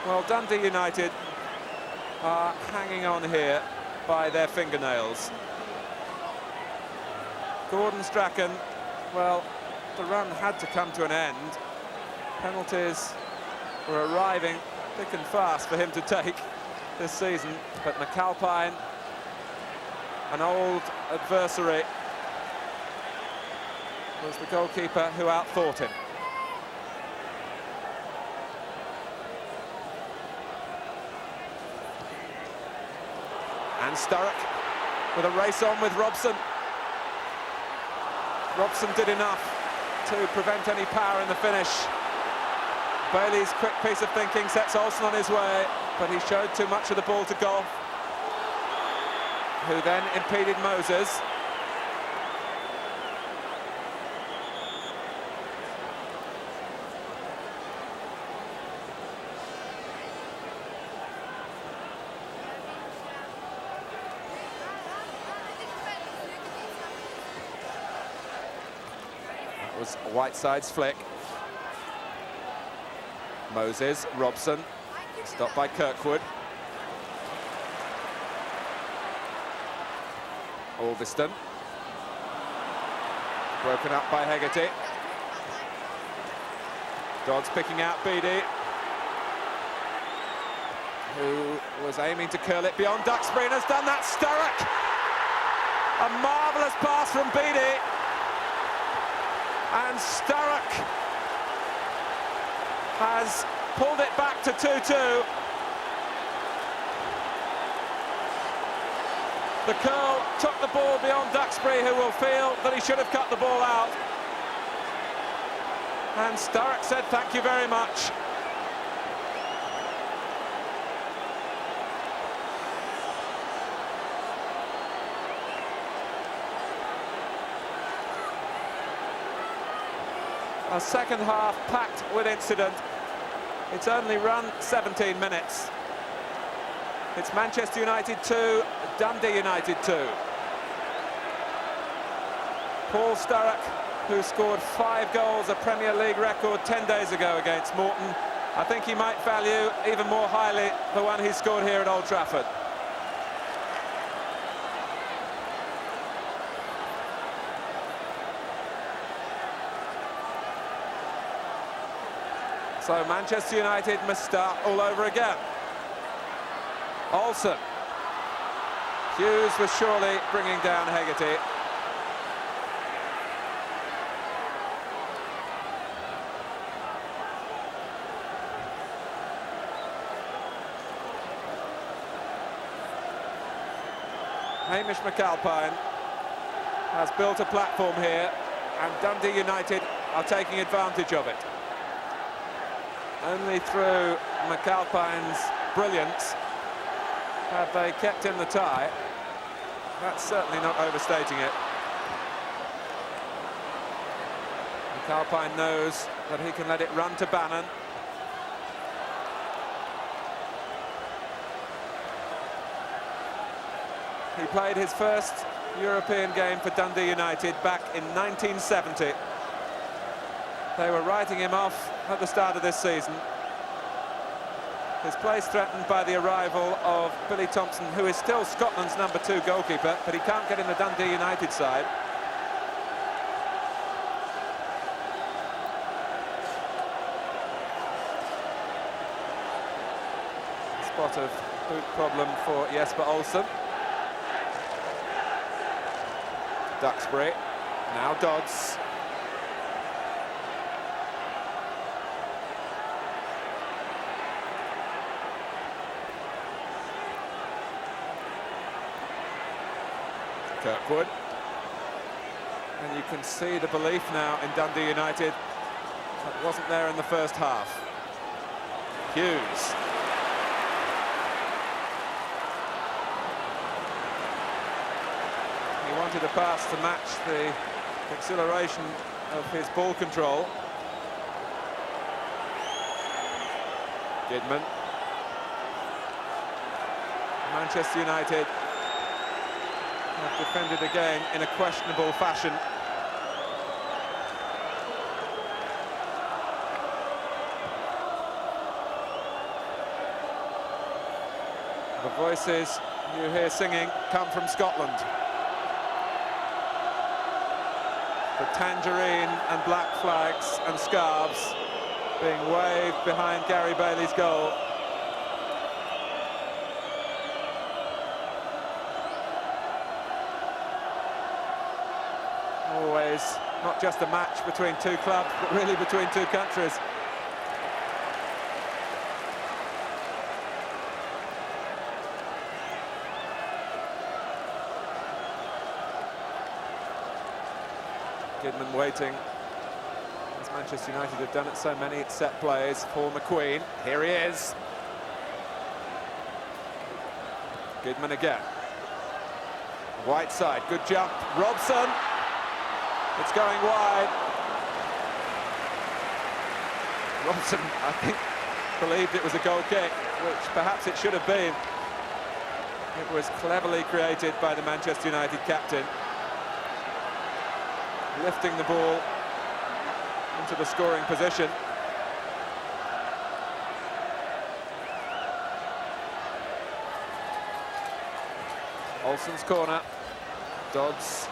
Well, Dundee United are hanging on here by their fingernails. Gordon Strachan, well, the run had to come to an end. Penalties were arriving thick and fast for him to take this season, but McAlpine, an old adversary, was the goalkeeper who outthought him. And Sturrock with a race on with Robson. Robson did enough to prevent any power in the finish. Bailey's quick piece of thinking sets Olsen on his way, but he showed too much of the ball to Goff, who then impeded Moses. That was Whiteside's flick. Moses, Robson, stopped by Kirkwood. Alveston. Broken up by Hegarty. Dodds picking out Beattie, who was aiming to curl it beyond Duxbury and has done that. Sturrock! A marvellous pass from Beattie. And Sturrock has pulled it back to 2-2. The curl took the ball beyond Duxbury, who will feel that he should have cut the ball out. And Sturrock said thank you very much. A second half packed with incident. It's only run 17 minutes. It's Manchester United 2, Dundee United 2. Paul Sturrock, who scored 5 goals, a Premier League record 10 days ago against Morton. I think he might value even more highly the one he scored here at Old Trafford. So Manchester United must start all over again. Olsen. Hughes was surely bringing down Hegarty. Hamish McAlpine has built a platform here, and Dundee United are taking advantage of it. Only through McAlpine's brilliance have they kept in the tie. That's certainly not overstating it. McAlpine knows that he can let it run to Bannon. He played his first European game for Dundee United back in 1970. They were writing him off at the start of this season. His place threatened by the arrival of Billy Thompson, who is still Scotland's #2 goalkeeper, but he can't get in the Dundee United side. Spot of boot problem for Jesper Olsen. Duxbury, now Dodds. Kirkwood. And you can see the belief now in Dundee United that wasn't there in the first half. Hughes. He wanted a pass to match the acceleration of his ball control. Gidman. Manchester United have defended again in a questionable fashion. The voices you hear singing come from Scotland. The tangerine and black flags and scarves being waved behind Gary Bailey's goal. Always not just a match between two clubs, but really between two countries. Goodman waiting, as Manchester United have done it so many set plays for McQueen. Here he is. Goodman again. Whiteside, good jump. Robson. It's going wide. Robson, I think, believed it was a goal kick, which perhaps it should have been. It was cleverly created by the Manchester United captain, lifting the ball into the scoring position. Olsen's corner. Dodds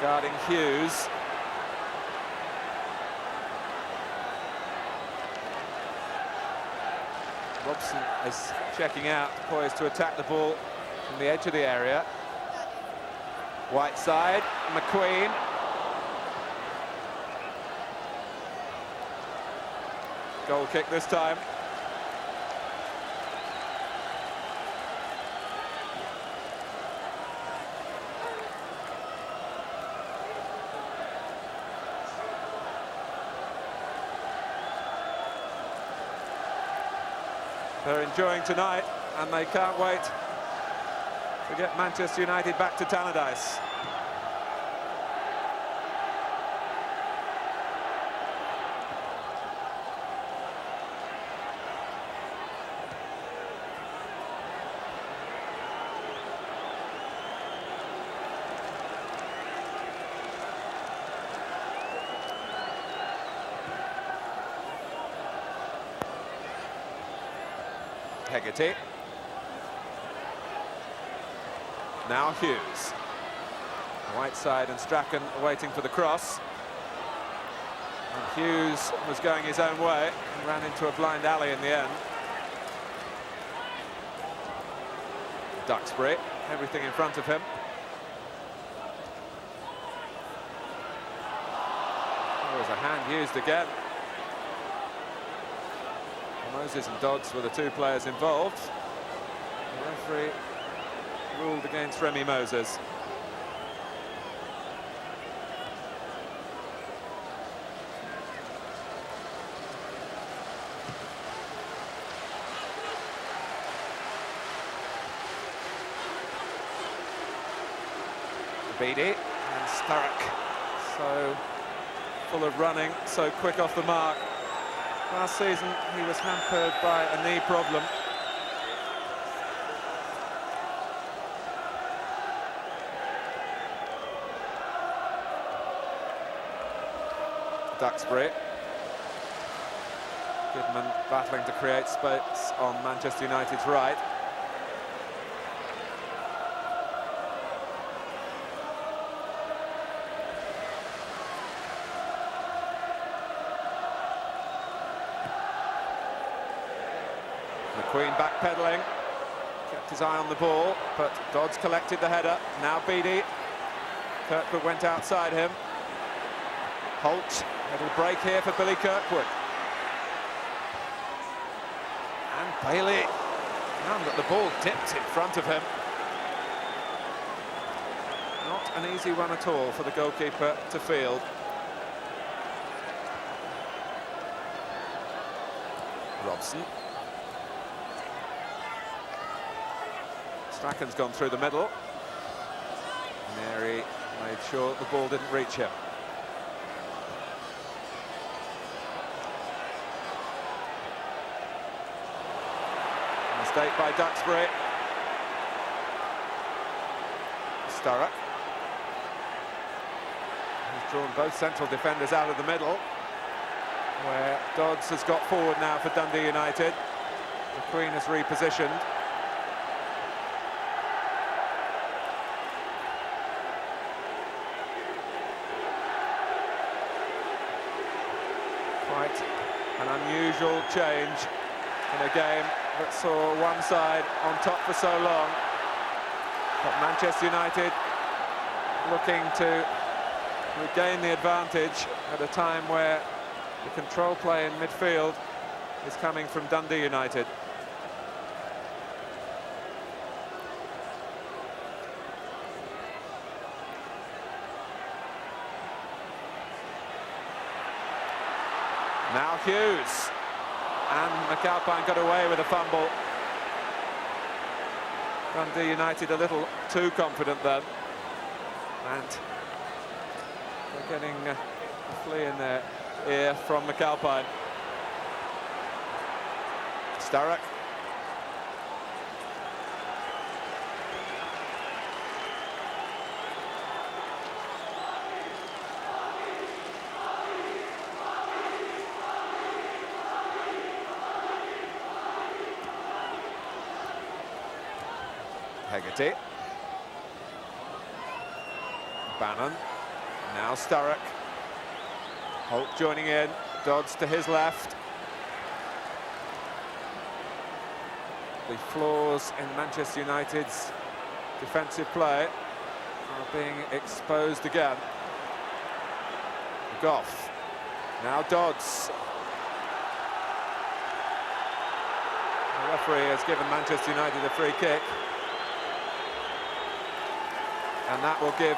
guarding Hughes. Robson is checking out, poised to attack the ball from the edge of the area. Whiteside, McQueen. Goal kick this time. They're enjoying tonight, and they can't wait to get Manchester United back to Tannadice. Hegarty. Now Hughes. Whiteside and Strachan waiting for the cross. And Hughes was going his own way and ran into a blind alley in the end. Duxbury, everything in front of him. There was a hand used again. Moses and Dodds were the two players involved. The referee ruled against Remy Moses. Beattie and Sturrock, so full of running, so quick off the mark. Last season, he was hampered by a knee problem. Duxbury. Goodman battling to create space on Manchester United's right. McQueen backpedaling, kept his eye on the ball, but Dodds collected the header. Now Beattie. Kirkwood went outside him. Holt, little break here for Billy Kirkwood. And Bailey found that the ball dipped in front of him. Not an easy one at all for the goalkeeper to field. Robson. Strachan's gone through the middle. Mary made sure the ball didn't reach him. Mistake by Duxbury. Sturrock. He's drawn both central defenders out of the middle, where Dodds has got forward now for Dundee United. McQueen has repositioned. Quite an unusual change in a game that saw one side on top for so long. But Manchester United looking to regain the advantage at a time where the control play in midfield is coming from Dundee United. Now Hughes. And McAlpine got away with a fumble. Dundee United a little too confident then. And they're getting a flea in their ear from McAlpine. Sturrock. Hegarty. Bannon. Now Sturrock. Holt joining in. Dodds to his left. The flaws in Manchester United's defensive play are being exposed again. Goff. Now Dodds. The referee has given Manchester United a free kick. And that will give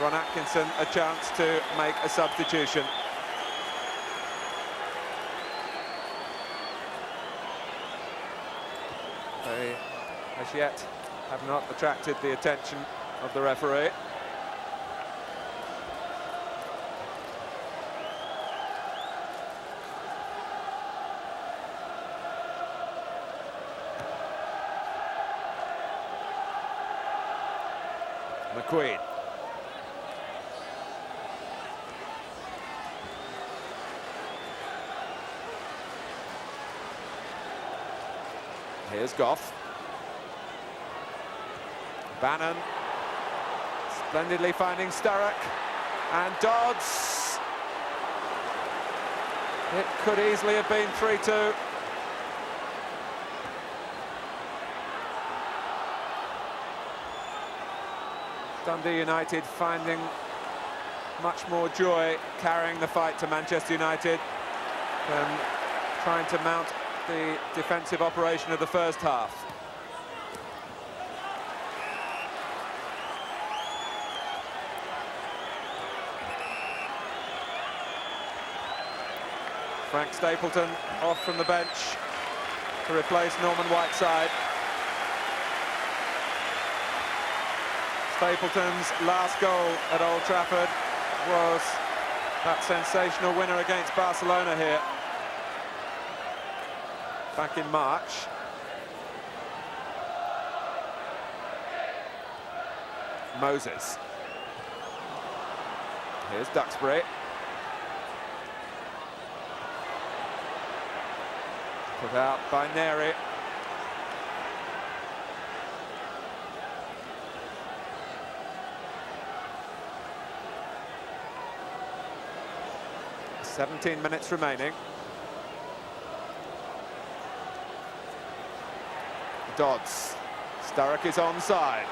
Ron Atkinson a chance to make a substitution. They, as yet, have not attracted the attention of the referee. McQueen. Here's Goff. Bannon. Splendidly finding Sturrock. And Dodds. It could easily have been 3-2. Dundee United finding much more joy carrying the fight to Manchester United than trying to mount the defensive operation of the first half. Frank Stapleton off from the bench to replace Norman Whiteside. Stapleton's last goal at Old Trafford was that sensational winner against Barcelona here back in March. Moses. Here's Duxbury. Put out by Neri. "17 minutes remaining. Dodds. Sturrock is onside.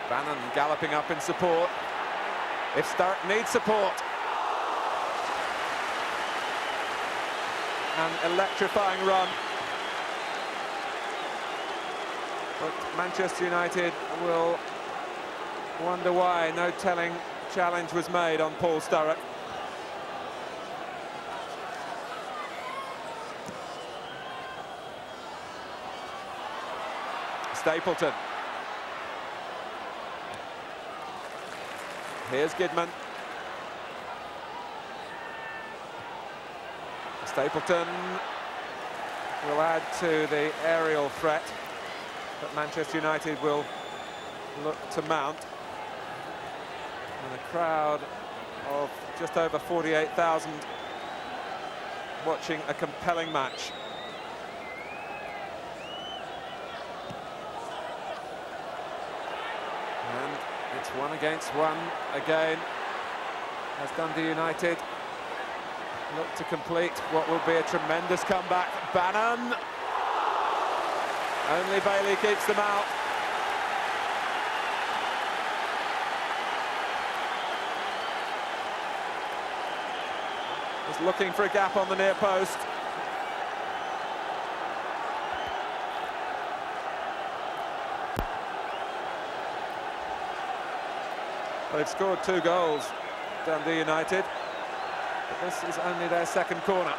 Bannon galloping up in support. If Sturrock needs support. An electrifying run. But Manchester United will wonder why no telling challenge was made on Paul Sturrock. Stapleton. Here's Gidman. Stapleton will add to the aerial threat that Manchester United will look to mount. And a crowd of just over 48,000 watching a compelling match. And it's 1 against 1 again as Dundee United look to complete what will be a tremendous comeback. Bannon. Only Bailey keeps them out. Just looking for a gap on the near post. They've scored 2 goals Dundee United. But this is only their second corner.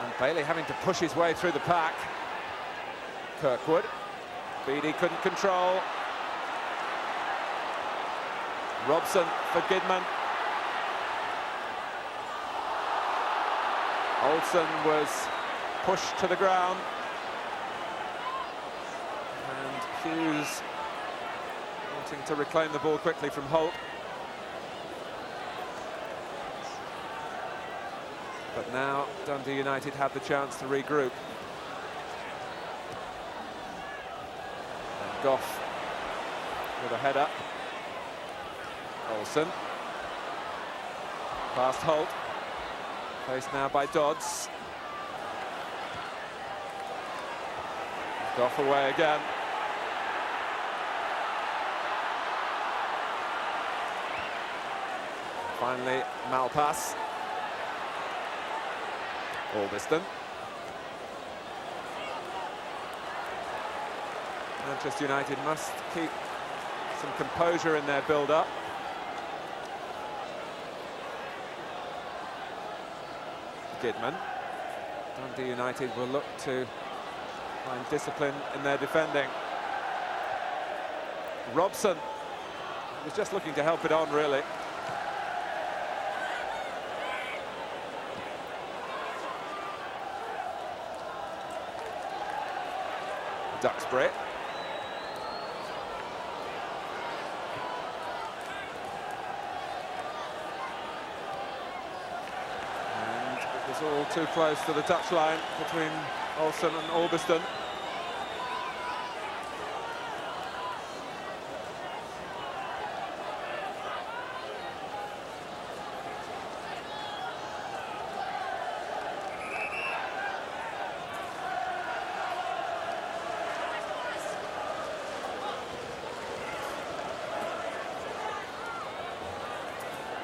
And Bailey having to push his way through the pack. Kirkwood. Beattie couldn't control. Robson for Gidman. Olsen was pushed to the ground. And Hughes wanting to reclaim the ball quickly from Holt. But now Dundee United had the chance to regroup. And Goff with a header. Olsen. Past Holt. Faced now by Dodds. Goff away again. Finally, Malpass. Albiston. Manchester United must keep some composure in their build-up. Gidman. Dundee United will look to find discipline in their defending. Robson was just looking to help it on, really. Duxbury. And it was all too close to the touchline between Olsen and Albiston.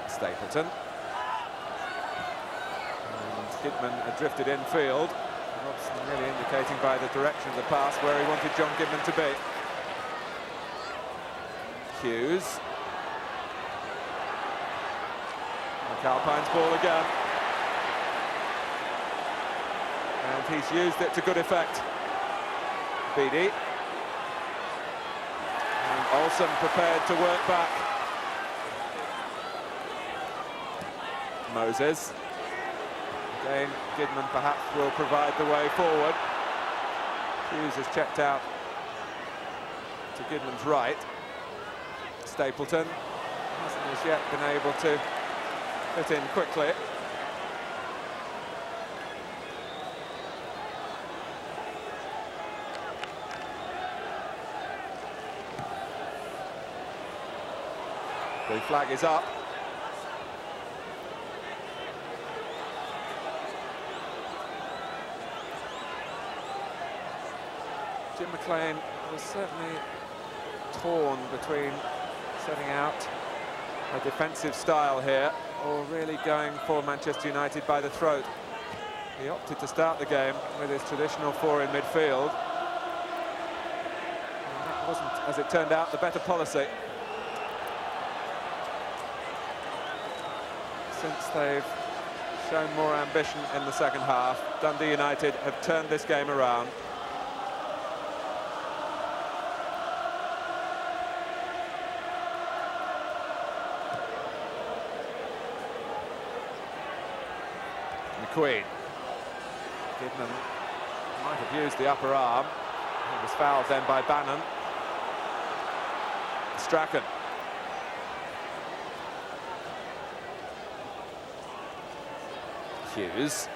Stapleton. And Gidman had drifted infield. Robson really indicating by the direction of the pass where he wanted John Gidman to be. Hughes. McAlpine's ball again. And he's used it to good effect. Beattie. And Olsen prepared to work back. Moses. Again, Gidman perhaps will provide the way forward. Hughes has checked out to Gidman's right. Stapleton hasn't as yet been able to fit in quickly. The flag is up. Jim McLean was certainly torn between setting out a defensive style here or really going for Manchester United by the throat. He opted to start the game with his traditional four in midfield. And that wasn't, as it turned out, the better policy. Since they've shown more ambition in the second half, Dundee United have turned this game around. McQueen. Gidman might have used the upper arm. He was fouled then by Bannon. Strachan. Hughes.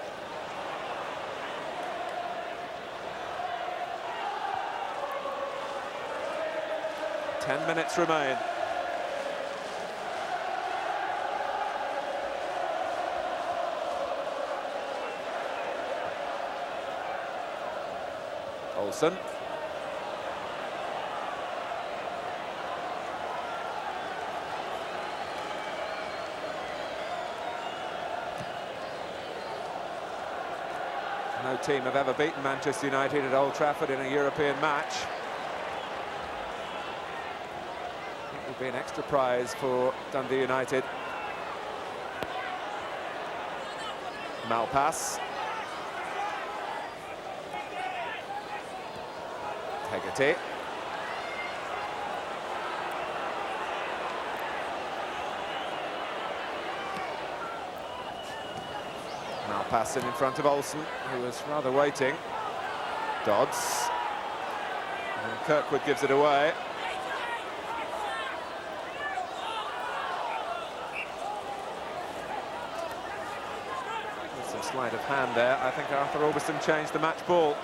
Ten minutes remain. Olsen. No team have ever beaten Manchester United at Old Trafford in a European match. It will be an extra prize for Dundee United. Malpass. Hegarty. Malpass in front of Olsen, who was rather waiting. Dodds. And Kirkwood gives it away. With some sleight of hand there. I think Arthur Augustin changed the match ball.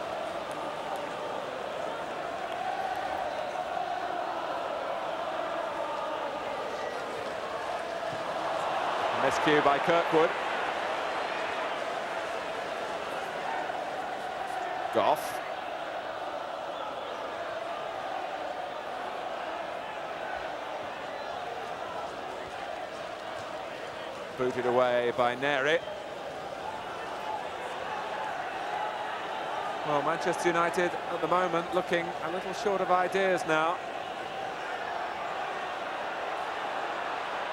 Miscue by Kirkwood. Goff. Booted away by Neri. Well, Manchester United at the moment looking a little short of ideas now.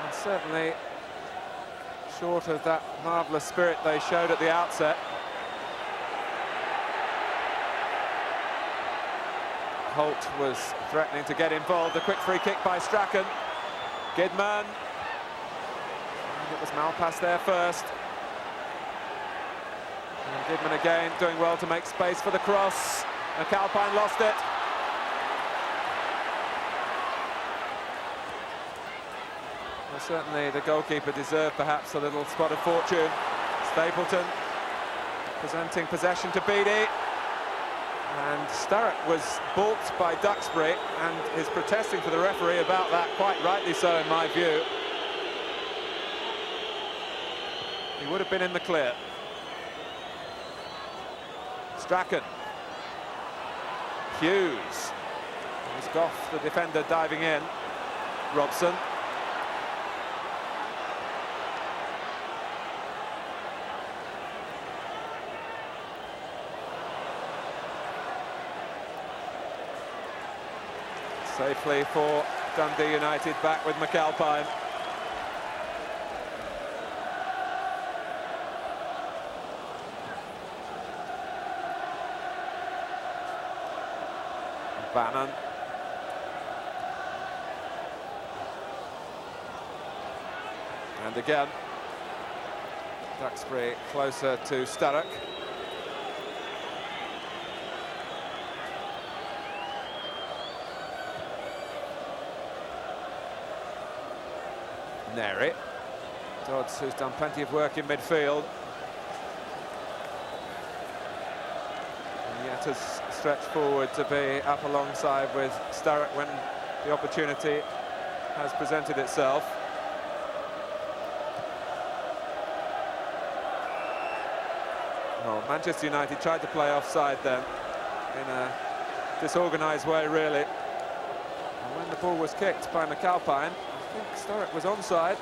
And certainly short of that marvellous spirit they showed at the outset. Holt was threatening to get involved. A quick free kick by Strachan. Gidman. And it was Malpass there first. And Gidman again doing well to make space for the cross. McAlpine lost it. Well, certainly the goalkeeper deserved perhaps a little spot of fortune. Stapleton presenting possession to Beattie. And Sturrock was balked by Duxbury and is protesting to the referee about that, quite rightly so in my view. He would have been in the clear. Strachan. Hughes. It was Goff, the defender, diving in. Robson. Safely for Dundee United, back with McAlpine. Bannon. And again, Duxbury closer to Sturrock. Neri. Dodds, who's done plenty of work in midfield. And yet has stretched forward to be up alongside with Sturrock when the opportunity has presented itself. Well, Manchester United tried to play offside then in a disorganised way, really. And when the ball was kicked by McAlpine, I think Sturrock was onside.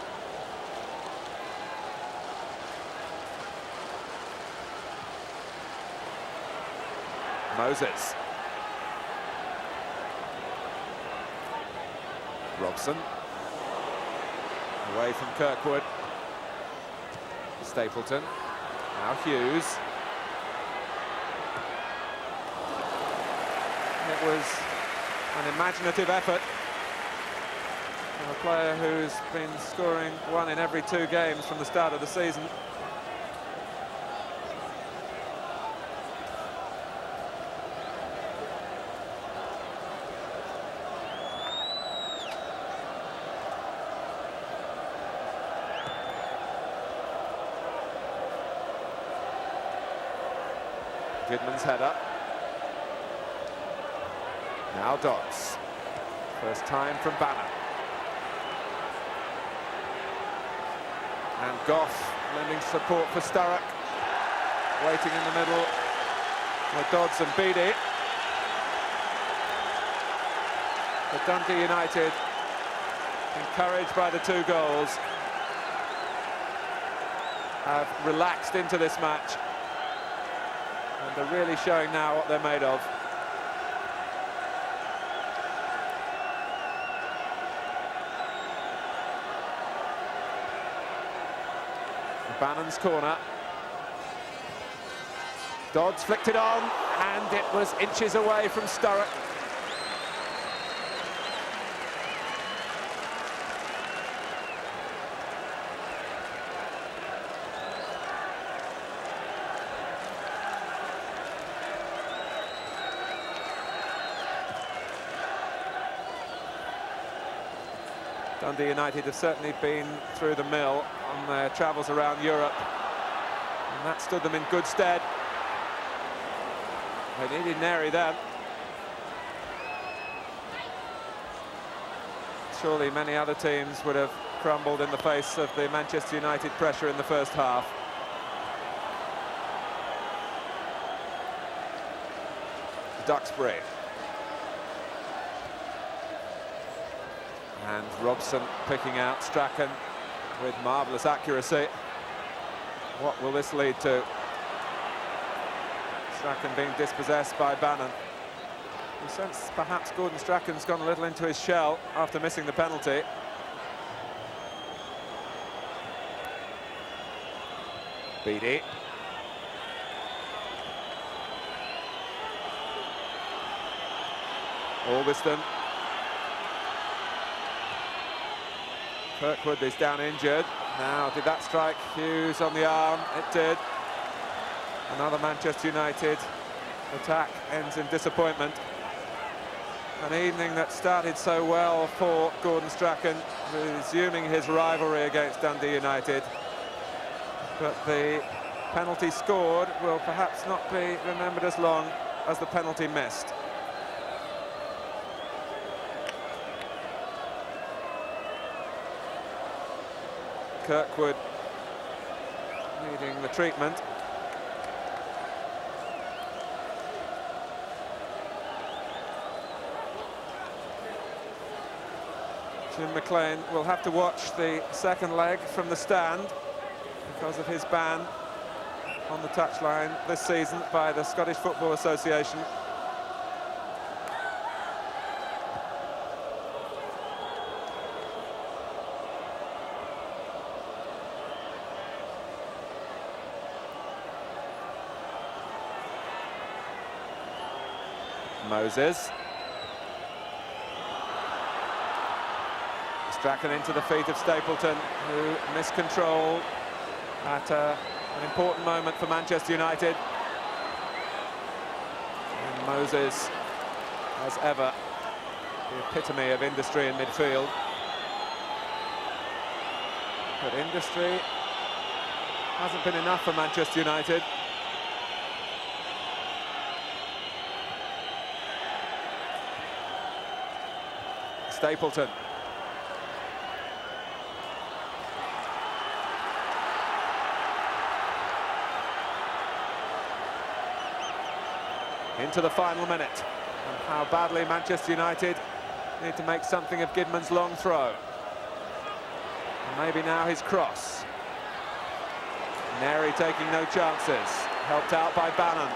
Moses. Robson. Away from Kirkwood. Stapleton. Now Hughes. It was an imaginative effort from a player who's been scoring one in every 2 games from the start of the season. Goodman's header. Now Dodds. First time from Bannon. And Goff lending support for Sturrock. Waiting in the middle for Dodds and Beattie. But Dundee United, encouraged by the 2 goals, have relaxed into this match. And they're really showing now what they're made of. Bannon's corner. Dodds flicked it on, and it was inches away from Sturrock. Dundee United have certainly been through the mill on their travels around Europe, and that stood them in good stead. They needed Neri then. Surely many other teams would have crumbled in the face of the Manchester United pressure in the first half. Duxbury. And Robson picking out Strachan with marvellous accuracy. What will this lead to? Strachan being dispossessed by Bannon. You sense perhaps Gordon Strachan's gone a little into his shell after missing the penalty. Beattie. Albiston. Kirkwood is down injured. Now, did that strike Hughes on the arm? It did. Another Manchester United attack ends in disappointment. An evening that started so well for Gordon Strachan, resuming his rivalry against Dundee United. But the penalty scored will perhaps not be remembered as long as the penalty missed. Kirkwood needing the treatment. Jim McLean will have to watch the second leg from the stand because of his ban on the touchline this season by the Scottish Football Association. Moses. Strachan into the feet of Stapleton, who missed control at an important moment for Manchester United. And Moses, as ever, the epitome of industry in midfield. But industry hasn't been enough for Manchester United. Stapleton. Into the final minute, and how badly Manchester United need to make something of Gidman's long throw. And maybe now his cross. Neri taking no chances, helped out by Bannon.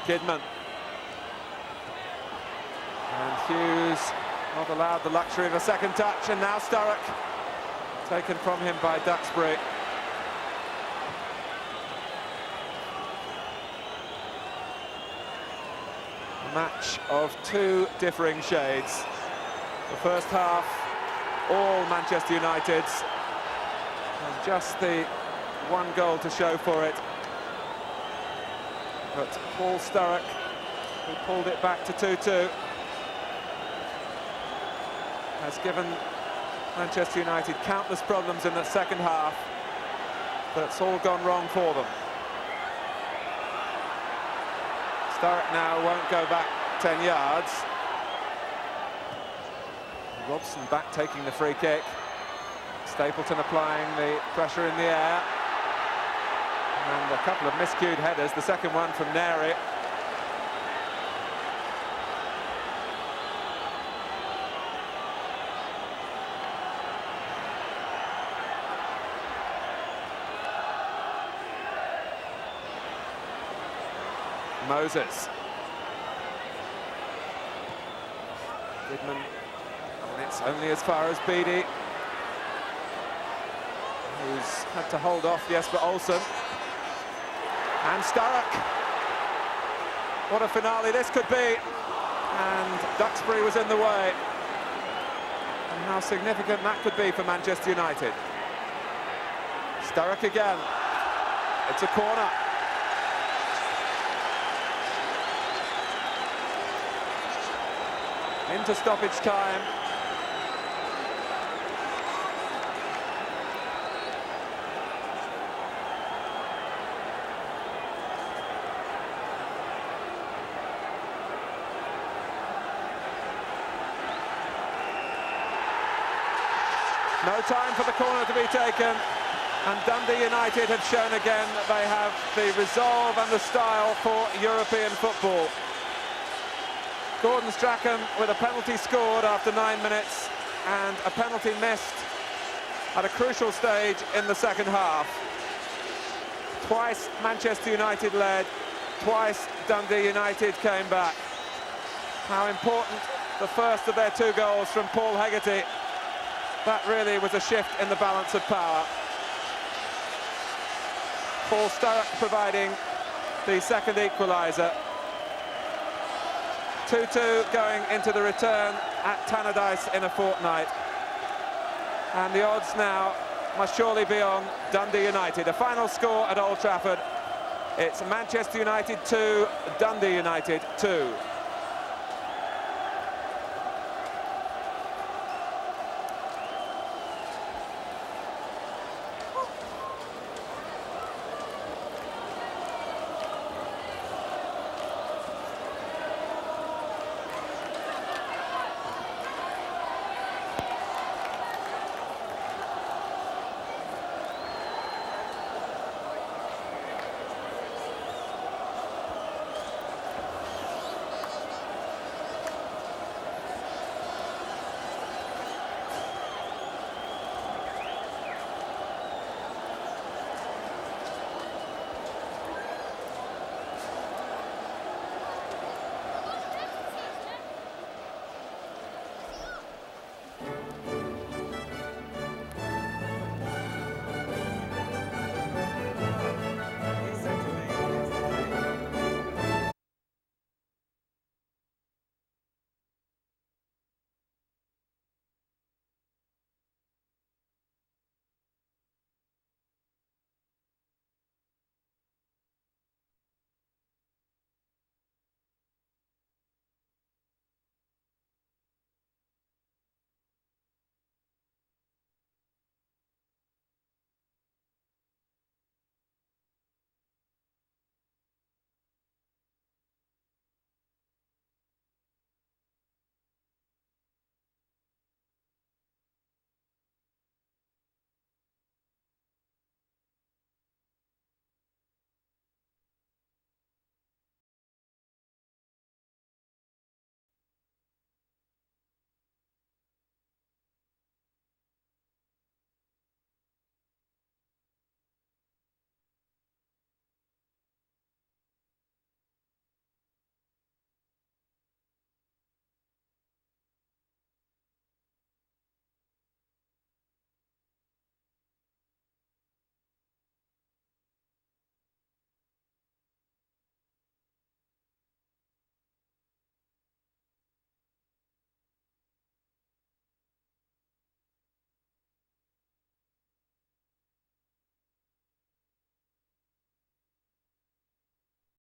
Kidman. And Hughes not allowed the luxury of a second touch, and now Sturrock taken from him by Duxbury. A match of two differing shades. The first half, all Manchester United's, and just the one goal to show for it. But Paul Sturrock, who pulled it back to 2-2, has given Manchester United countless problems in the second half, but it's all gone wrong for them. Sturrock now won't go back 10 yards. Robson back taking the free kick. Stapleton applying the pressure in the air. And a couple of miscued headers, the second one from Neri. Moses. Goodman, and it's only as far as Beattie, who's had to hold off Jesper Olsen. And Sturrock. What a finale this could be. And Duxbury was in the way. And how significant that could be for Manchester United. Sturrock again. It's a corner. Into stoppage time. No time for the corner to be taken, and Dundee United have shown again that they have the resolve and the style for European football. Gordon Strachan with a penalty scored after 9 minutes and a penalty missed at a crucial stage in the second half. Twice Manchester United led, twice Dundee United came back. How important the first of their 2 goals from Paul Hegarty. That really was a shift in the balance of power. Paul Sturrock providing the second equaliser. 2-2 going into the return at Tannadice in a fortnight. And the odds now must surely be on Dundee United. A final score at Old Trafford. It's Manchester United 2, Dundee United 2.